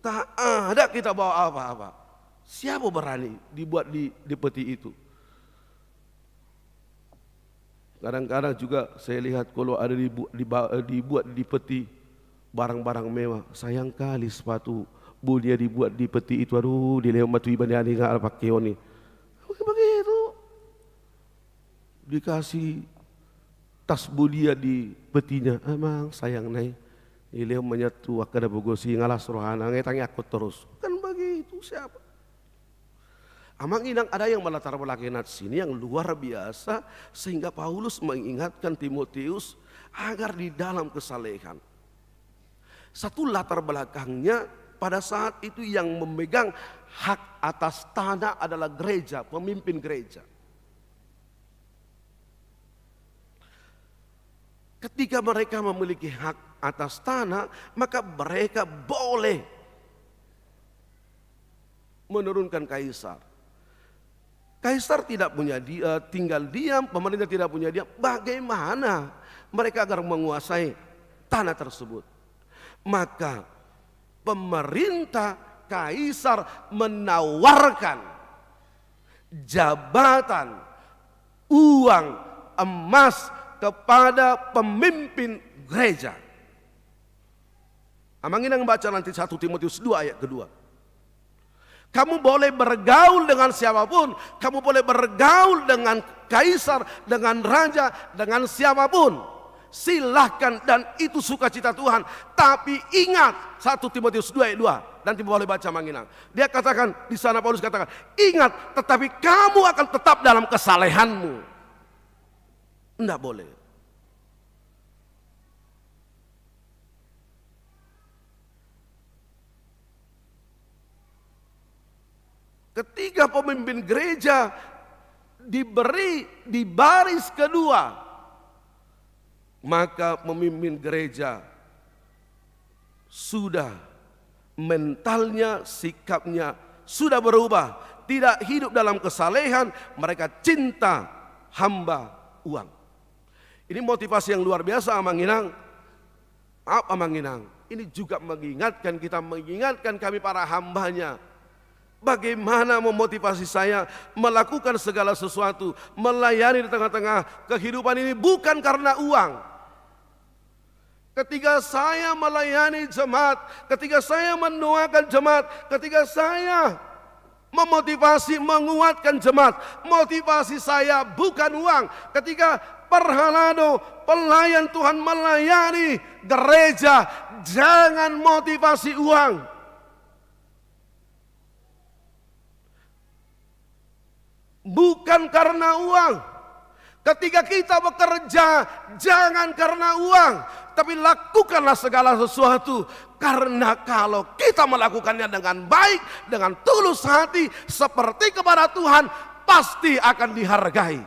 Tak ada kita bawa apa-apa. Siapa berani dibuat di peti itu? Kadang-kadang juga saya lihat kalau ada dibuat di peti barang-barang mewah. Sayang kali sepatu bulia dibuat di peti itu. Aduh, dilewat matu ibani nggak pakai ini. Begitu. Dikasih tas bulia di petinya. Emang sayang naik. Ileu menyatu akada bogosi ngalas rohana ngetang aku terus. Kan begitu siapa? Amang Inang ada yang melatar belakang sini yang luar biasa sehingga Paulus mengingatkan Timotius agar di dalam kesalehan. Satu latar belakangnya pada saat itu yang memegang hak atas tanah adalah gereja, pemimpin gereja. Ketika mereka memiliki hak atas tanah, maka mereka boleh menurunkan kaisar. Kaisar tidak punya tinggal diam, pemerintah tidak punya diam. Bagaimana mereka agar menguasai tanah tersebut? Maka pemerintah kaisar menawarkan jabatan, uang, emas kepada pemimpin gereja. Amang Inang baca nanti 1 Timotius 2 ayat kedua. Kamu boleh bergaul dengan siapapun, kamu boleh bergaul dengan kaisar, dengan raja, dengan siapapun. Silahkan, dan itu sukacita Tuhan. Tapi ingat 1 Timotius 2 ayat 2, nanti boleh baca Manginang. Dia katakan di sana, Paulus katakan, ingat, tetapi kamu akan tetap dalam kesalehanmu. Tidak boleh. Ketika pemimpin gereja diberi di baris kedua, maka pemimpin gereja sudah mentalnya, sikapnya sudah berubah. Tidak hidup dalam kesalehan, mereka cinta hamba uang. Ini motivasi yang luar biasa Manginang. Apa Manginang? Ini juga mengingatkan kita, mengingatkan kami para hambanya. Bagaimana memotivasi saya melakukan segala sesuatu, melayani di tengah-tengah kehidupan ini bukan karena uang. Ketika saya melayani jemaat, ketika saya mendoakan jemaat, ketika saya memotivasi, menguatkan jemaat, motivasi saya bukan uang. Ketika Perhalado, pelayan Tuhan melayani gereja, jangan motivasi uang. Bukan karena uang. Ketika kita bekerja, jangan karena uang, tapi lakukanlah segala sesuatu. Karena kalau kita melakukannya dengan baik, dengan tulus hati, seperti kepada Tuhan, pasti akan dihargai.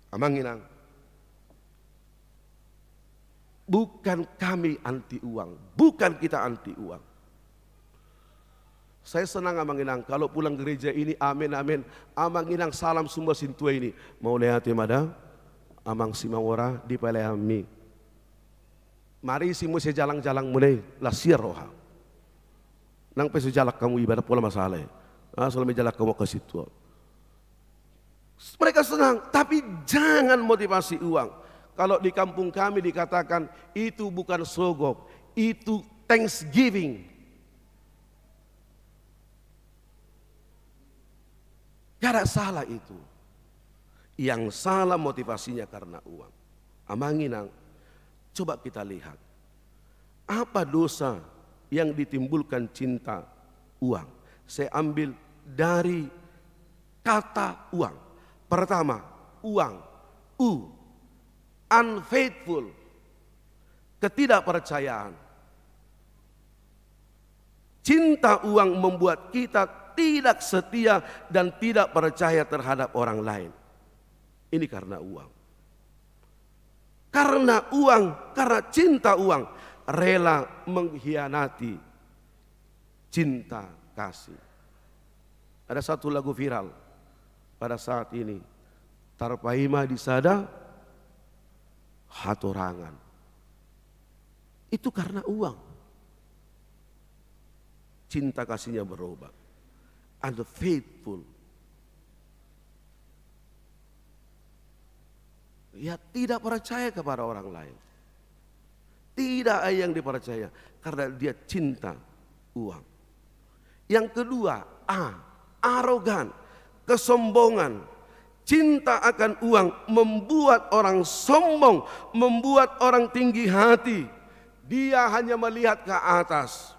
Amanginang, bukan kami anti uang, bukan kita anti uang. Saya senang Amanginang kalau pulang gereja ini, amin amin. Amanginang salam semua sintua ini. Mau lihat mada? Amang simawora di peleami. Mari simu sejalang-jalang mulai lasir roha. Nang pesu jalak kamu ibadah pola masalah. Selama jalak kamu ke situ. Mereka senang, tapi jangan motivasi uang. Kalau di kampung kami dikatakan itu bukan sogok, itu Thanksgiving. Gak ada salah itu. Yang salah motivasinya karena uang. Amanginang, coba kita lihat. Apa dosa yang ditimbulkan cinta uang? Saya ambil dari kata uang. Pertama, uang. Unfaithful. Ketidakpercayaan. Cinta uang membuat kita tidak setia dan tidak percaya terhadap orang lain. Ini karena uang. Karena uang, karena cinta uang, rela mengkhianati cinta kasih. Ada satu lagu viral pada saat ini. Tarpaima disada hatorangan. Itu karena uang. Cinta kasihnya berubah. Unfaithful. Ya tidak percaya kepada orang lain. Tidak ada yang dipercaya karena dia cinta uang. Yang kedua, arogan, kesombongan. Cinta akan uang membuat orang sombong, membuat orang tinggi hati. Dia hanya melihat ke atas.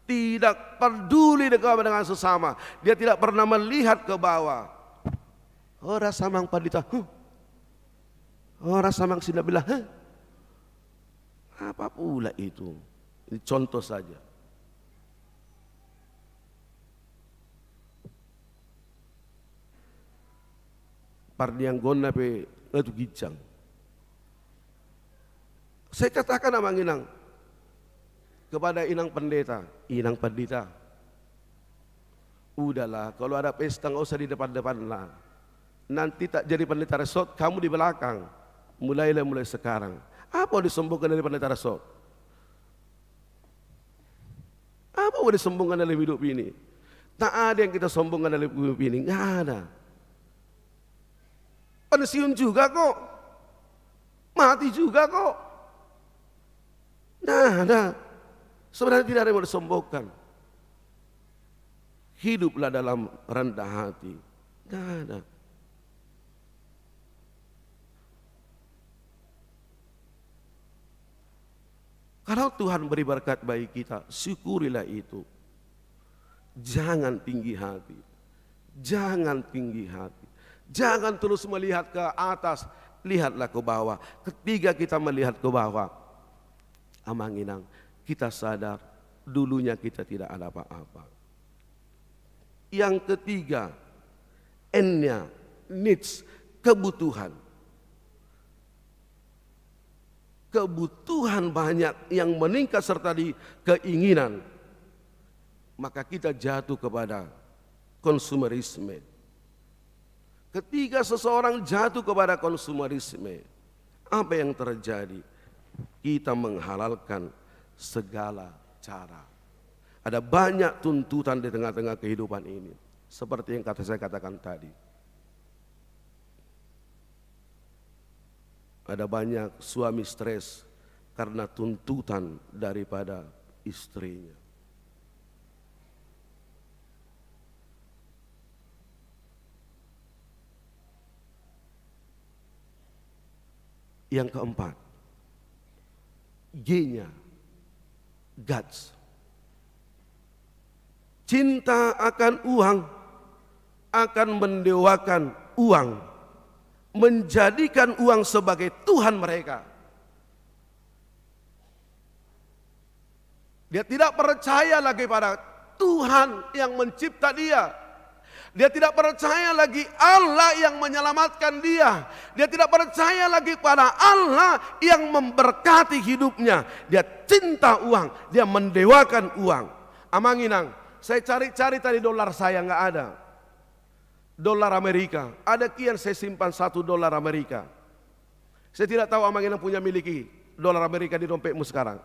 Tidak peduli dengan sesama. Dia tidak pernah melihat ke bawah. Ora samang padita. Ora samang sinabilah. Apa pula itu? Ini contoh saja. Pardiang gonna pe itu gijang. Saya katakan Amanginang kepada inang pendeta, udahlah kalau ada pesta nggak usah di depan-depan lah. Nanti tak jadi pendeta resort, kamu di belakang. Mulai sekarang. Apa disombongkan dari pendeta resort? Apa mau disombongkan dalam hidup ini? Tak ada yang kita sombongkan dalam hidup ini, nggak ada. Pensiun juga kok, mati juga kok. Nah, ada. Sebenarnya tidak ada yang mau disombongkan. Hiduplah dalam rendah hati. Tidak ada. Kalau Tuhan beri berkat bagi kita, syukurilah itu. Jangan tinggi hati. Jangan tinggi hati. Jangan terus melihat ke atas, lihatlah ke bawah. Ketika kita melihat ke bawah, amanginang, kita sadar dulunya kita tidak ada apa-apa. Yang ketiga, N-nya, needs, kebutuhan. Kebutuhan banyak yang meningkat serta di keinginan, maka kita jatuh kepada konsumerisme. Ketika seseorang jatuh kepada konsumerisme, apa yang terjadi? Kita menghalalkan segala cara. Ada banyak tuntutan di tengah-tengah kehidupan ini, seperti yang saya katakan tadi. Ada banyak suami stres karena tuntutan daripada istrinya. Yang keempat, G-nya, guts. Cinta akan uang akan mendewakan uang, menjadikan uang sebagai Tuhan mereka. Dia tidak percaya lagi pada Tuhan yang mencipta dia. Dia tidak percaya lagi Allah yang menyelamatkan dia. Dia tidak percaya lagi pada Allah yang memberkati hidupnya. Dia cinta uang, dia mendewakan uang. Amanginang, saya cari-cari tadi dolar saya nggak ada. Dolar Amerika, ada kian saya simpan $1 Amerika. Saya tidak tahu Amanginang punya miliki dolar Amerika di dompetmu sekarang.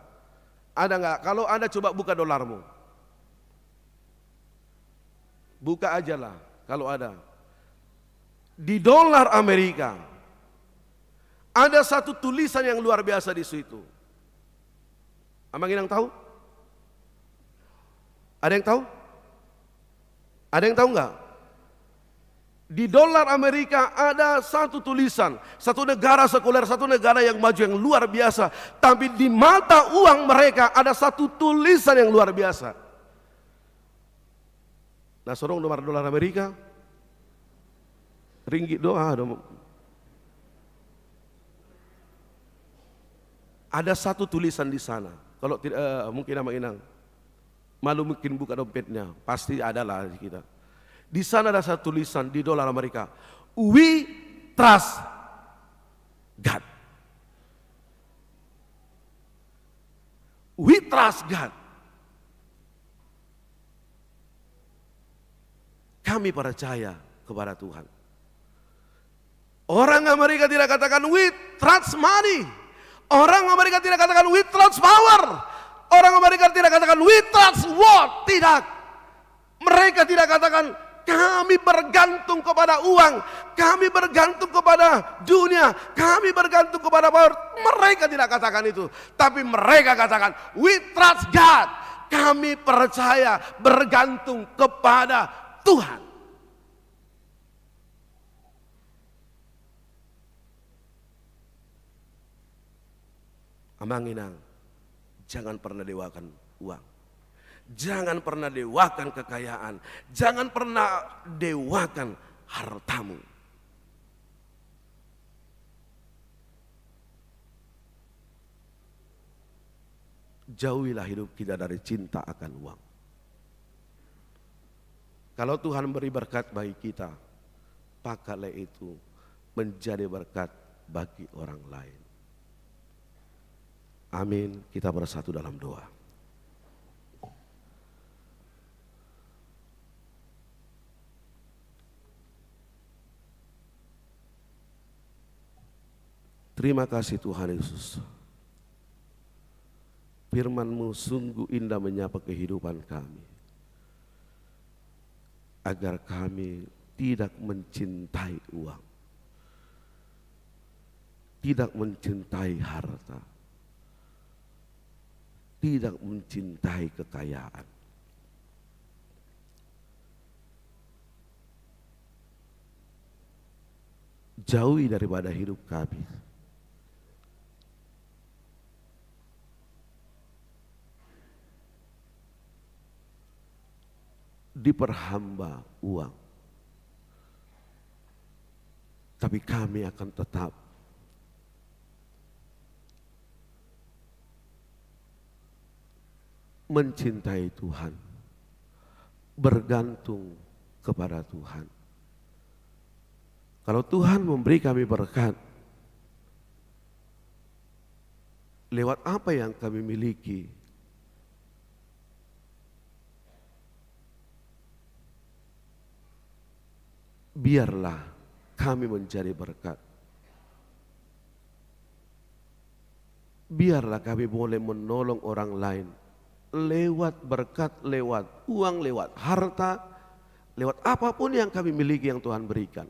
Ada nggak? Kalau ada coba buka dolarmu. Buka aja lah kalau ada. Di dolar Amerika ada satu tulisan yang luar biasa di situ. Amanginang tahu? Ada yang tahu? Ada yang tahu nggak? Di dolar Amerika ada satu tulisan, satu negara sekuler, satu negara yang maju yang luar biasa. Tapi di mata uang mereka ada satu tulisan yang luar biasa. Nah, sorong nomor dolar Amerika, ringgit doa dong. Ada satu tulisan di sana. Kalau tidak, mungkin Amanginang malu mungkin buka dompetnya, pasti ada lah di kita. Di sana ada satu tulisan di dolar Amerika, we trust God. We trust God. Kami percaya kepada Tuhan. Orang Amerika tidak katakan we trust money. Orang Amerika tidak katakan we trust power. Orang Amerika tidak katakan we trust what. Tidak. Mereka tidak katakan kami bergantung kepada uang, kami bergantung kepada dunia, kami bergantung kepada power. Mereka tidak katakan itu. Tapi mereka katakan we trust God. Kami percaya bergantung kepada Tuhan. Amanginang, jangan pernah dewakan uang. Jangan pernah dewakan kekayaan. Jangan pernah dewakan hartamu. Jauhilah hidup kita dari cinta akan uang. Kalau Tuhan beri berkat bagi kita, pakailah itu menjadi berkat bagi orang lain. Amin. Kita bersatu dalam doa. Terima kasih Tuhan Yesus. Firman-Mu sungguh indah menyapa kehidupan kami. Agar kami tidak mencintai uang, tidak mencintai harta, tidak mencintai kekayaan. Jauhi daripada hidup kami diperhamba uang, tapi kami akan tetap mencintai Tuhan, bergantung kepada Tuhan. Kalau Tuhan memberi kami berkat, lewat apa yang kami miliki, biarlah kami menjadi berkat. Biarlah kami boleh menolong orang lain lewat berkat, lewat uang, lewat harta, lewat apapun yang kami miliki yang Tuhan berikan.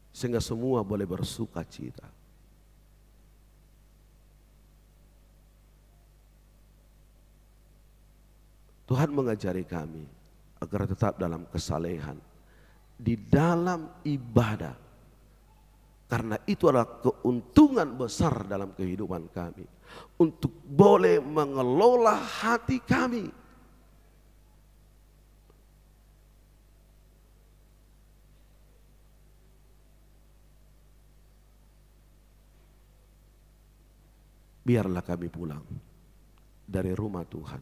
Sehingga semua boleh bersuka cita. Tuhan mengajari kami agar tetap dalam kesalehan, di dalam ibadah. Karena itu adalah keuntungan besar dalam kehidupan kami. Untuk boleh mengelola hati kami. Biarlah kami pulang dari rumah Tuhan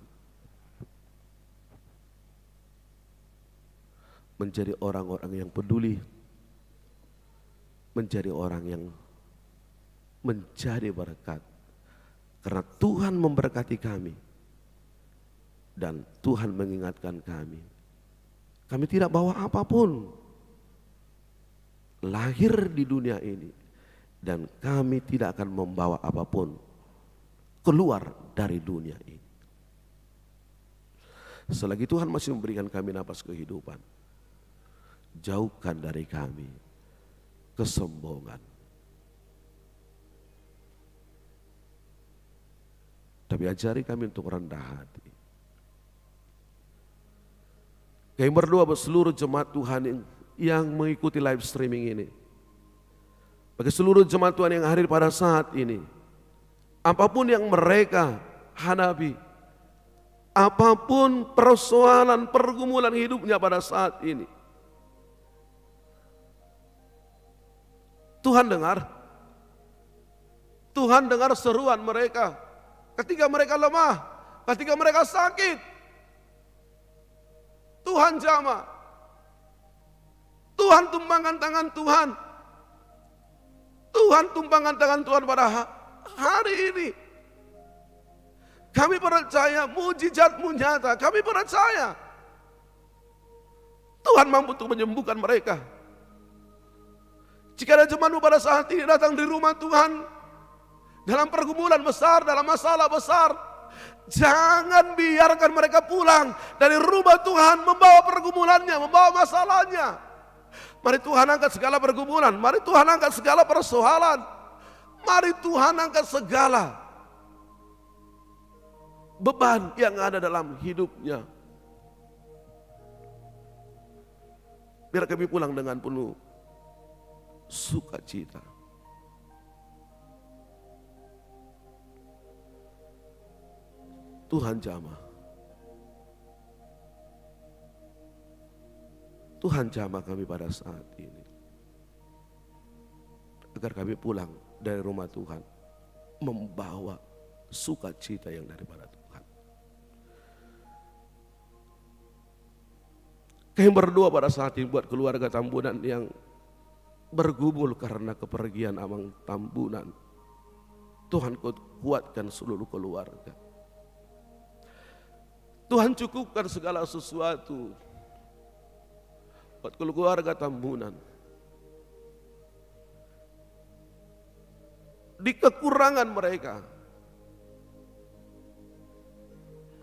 menjadi orang-orang yang peduli, menjadi orang yang menjadi berkat. Karena Tuhan memberkati kami dan Tuhan mengingatkan kami. Kami tidak bawa apapun lahir di dunia ini dan kami tidak akan membawa apapun keluar dari dunia ini. Selagi Tuhan masih memberikan kami napas kehidupan, jauhkan dari kami kesombongan. Tapi ajari kami untuk rendah hati. Kami berdoa buat seluruh jemaat Tuhan yang mengikuti live streaming ini. Bagi seluruh jemaat Tuhan yang hadir pada saat ini, apapun yang mereka hadapi, apapun persoalan, pergumulan hidupnya pada saat ini, Tuhan dengar seruan mereka. Ketika mereka lemah, ketika mereka sakit, Tuhan jamah. Tuhan tumpangkan tangan Tuhan. Tuhan tumpangkan tangan Tuhan pada hari ini. Kami percaya mujizat-Mu nyata. Kami percaya Tuhan mampu untuk menyembuhkan mereka. Jika ada jemaat-Mu pada saat ini datang di rumah Tuhan dalam pergumulan besar, dalam masalah besar, jangan biarkan mereka pulang dari rumah Tuhan membawa pergumulannya, membawa masalahnya. Mari Tuhan angkat segala pergumulan, mari Tuhan angkat segala persoalan, mari Tuhan angkat segala beban yang ada dalam hidupnya. Biar kami pulang dengan penuh sukacita. Tuhan jamah. Tuhan jamah kami pada saat ini. Agar kami pulang dari rumah Tuhan membawa sukacita yang daripada Tuhan. Kami berdoa pada saat ini buat keluarga Tambunan yang bergumul karena kepergian Amang Tambunan. Tuhan kuatkan seluruh keluarga. Tuhan cukupkan segala sesuatu buat keluarga Tambunan. Di kekurangan mereka,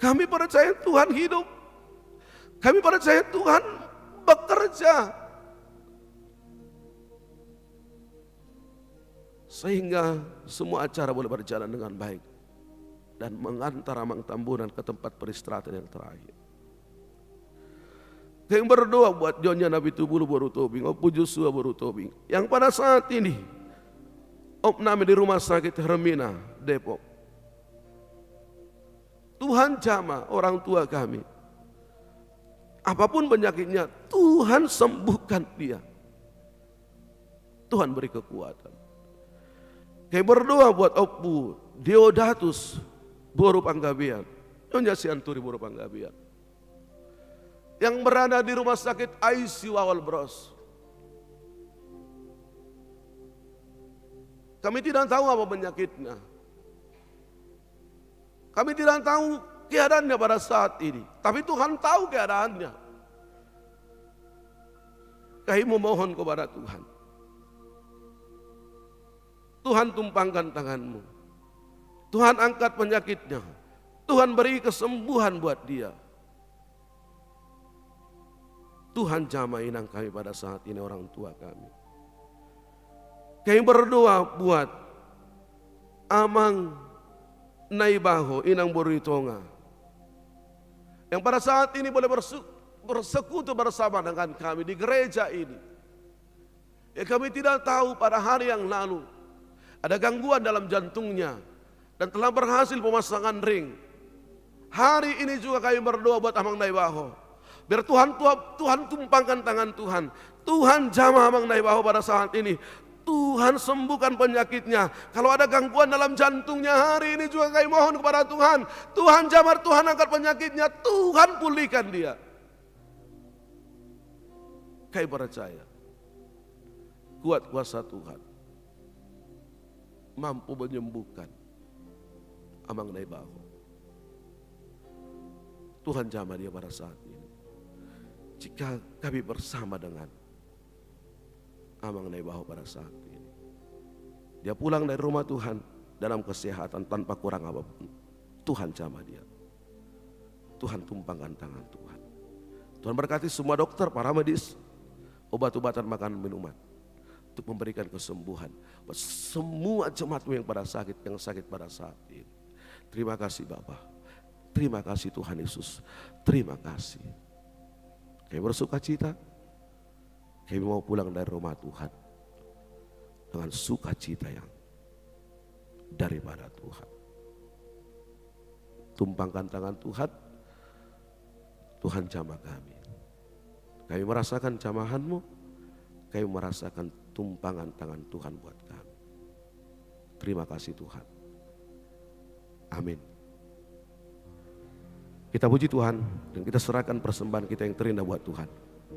kami percaya Tuhan hidup. Kami percaya Tuhan bekerja. Sehingga semua acara boleh berjalan dengan baik. dan mengantar Amang Tambunan ke tempat peristirahatan yang terakhir. Yang berdoa buat Jonya Nabi Tubulu baru tobing, Opu Joshua baru tobing, yang pada saat ini opname di rumah sakit Hermina Depok. Tuhan jamah orang tua kami, apapun penyakitnya Tuhan sembuhkan dia, Tuhan beri kekuatan. Kayak berdoa buat Opu Deodatus Boru Panggabean, Nyonya Sianturi Boru Panggabean, yang berada di rumah sakit ICU Awal Bros. Kami tidak tahu apa penyakitnya, kami tidak tahu keadaannya pada saat ini, tapi Tuhan tahu keadaannya. Kami memohon kepada Tuhan, Tuhan tumpangkan tanganmu, Tuhan angkat penyakitnya, Tuhan beri kesembuhan buat dia. Tuhan jamah inang kami pada saat ini orang tua kami. Kami berdoa buat Amang Naibaho Inang Boritonga, yang pada saat ini boleh bersekutu bersama dengan kami di gereja ini. Ya, kami tidak tahu pada hari yang lalu ada gangguan dalam jantungnya dan telah berhasil pemasangan ring. Hari ini juga kami berdoa buat Amang Naibaho, biar Tuhan tumpangkan tangan Tuhan. Tuhan jamah Amang Naibaho pada saat ini. Tuhan sembuhkan penyakitnya. Kalau ada gangguan dalam jantungnya, hari ini juga kami mohon kepada Tuhan. Tuhan jamah, Tuhan angkat penyakitnya, Tuhan pulihkan dia. Kami percaya kuat kuasa Tuhan mampu menyembuhkan Amang Naibaho. Tuhan jamah dia pada saat ini. Jika kami bersama dengan Amang Naibaho pada saat ini, dia pulang dari rumah Tuhan dalam kesehatan tanpa kurang apapun. Tuhan jamah dia, Tuhan tumpangkan tangan Tuhan. Tuhan berkati semua dokter, para medis, obat-obatan, makanan, minuman, untuk memberikan kesembuhan buat semua jemaatmu yang sakit pada saat ini. Terima kasih Bapa, terima kasih Tuhan Yesus, terima kasih. Kami bersuka cita, kami mau pulang dari rumah Tuhan dengan sukacita yang daripada Tuhan. Tumpangkan tangan Tuhan, Tuhan jamah kami. Kami merasakan jamahan-Mu, kami merasakan tumpangan tangan Tuhan buat kami. Terima kasih Tuhan. Amin. Kita puji Tuhan dan kita serahkan persembahan kita yang terindah buat Tuhan. Dengan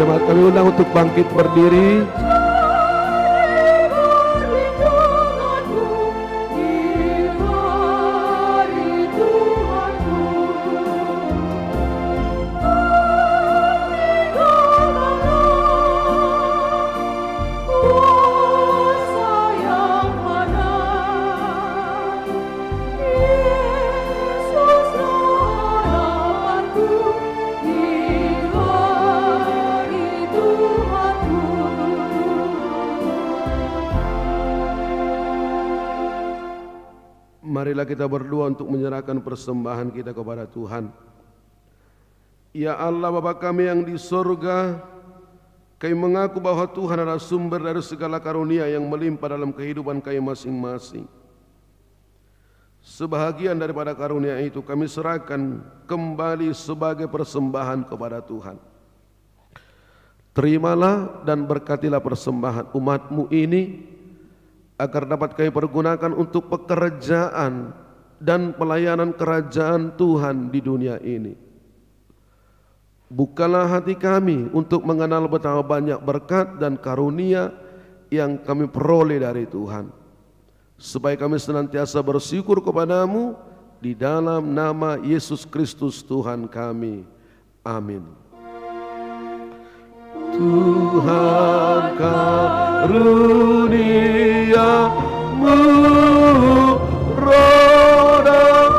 Jemaat kami undang untuk bangkit berdiri. Marilah kita berdoa untuk menyerahkan persembahan kita kepada Tuhan. Ya Allah Bapa kami yang di sorga, kami mengaku bahwa Tuhan adalah sumber dari segala karunia yang melimpah dalam kehidupan kami masing-masing. Sebahagian daripada karunia itu kami serahkan kembali sebagai persembahan kepada Tuhan. Terimalah dan berkatilah persembahan umat-Mu ini, agar dapat kami pergunakan untuk pekerjaan dan pelayanan kerajaan Tuhan di dunia ini. Bukalah hati kami untuk mengenal betapa banyak berkat dan karunia yang kami peroleh dari Tuhan, supaya kami senantiasa bersyukur kepadamu di dalam nama Yesus Kristus Tuhan kami. Amin. Tuhan karuniamu roda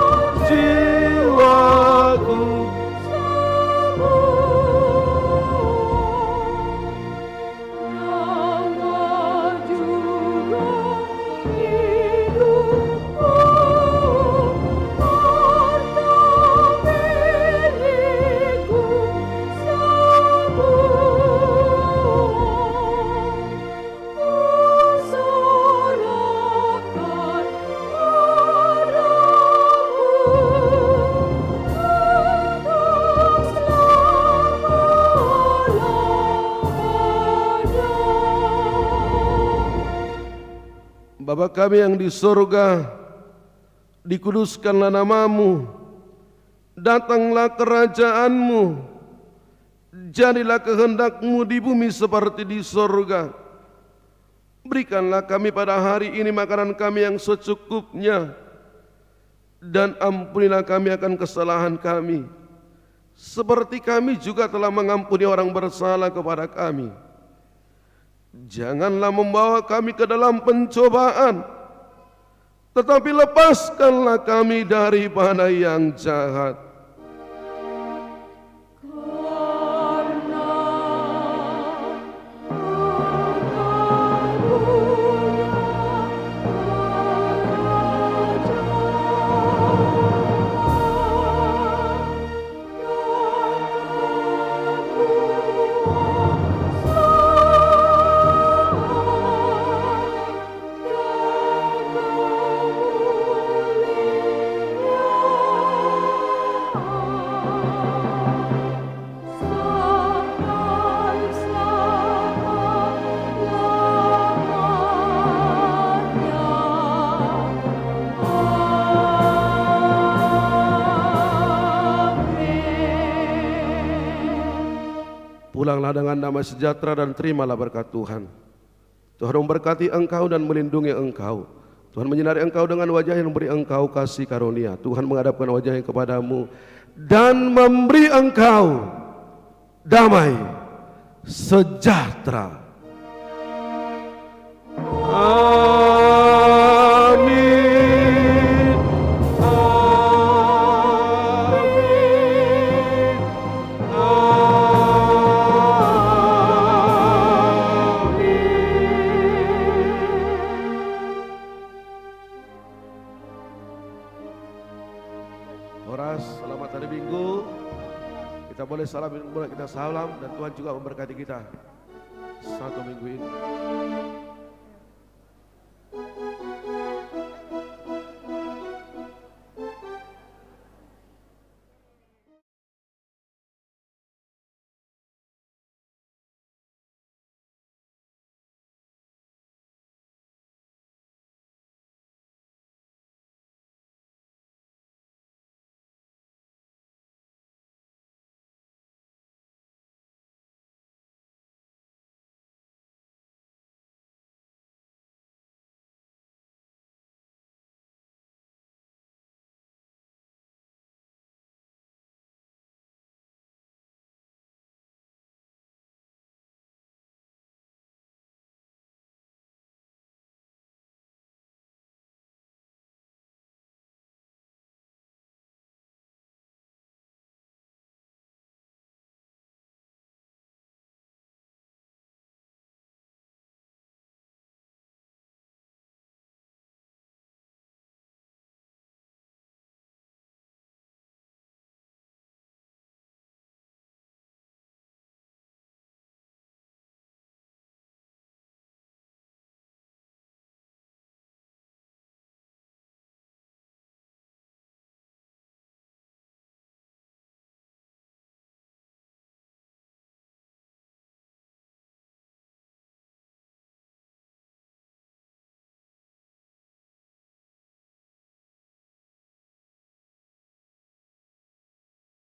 jiwaku, nama juga hidupku, harta milikku semua. Bapa kami yang di sorga, dikuduskanlah namamu, datanglah kerajaanmu, jadilah kehendakmu di bumi seperti di sorga. Berikanlah kami pada hari ini makanan kami yang secukupnya, dan ampunilah kami akan kesalahan kami, seperti kami juga telah mengampuni orang bersalah kepada kami. Janganlah membawa kami ke dalam pencobaan, tetapi lepaskanlah kami daripada yang jahat. Pulanglah dengan damai sejahtera dan terimalah berkat Tuhan. Tuhan memberkati engkau dan melindungi engkau. Tuhan menyinari engkau dengan wajah yang memberi engkau kasih karunia. Tuhan menghadapkan wajahnya kepadamu dan memberi engkau damai sejahtera. Amin. Horas, selamat hari Minggu. Kita boleh salam, kita salam, dan Tuhan juga memberkati kita satu minggu ini.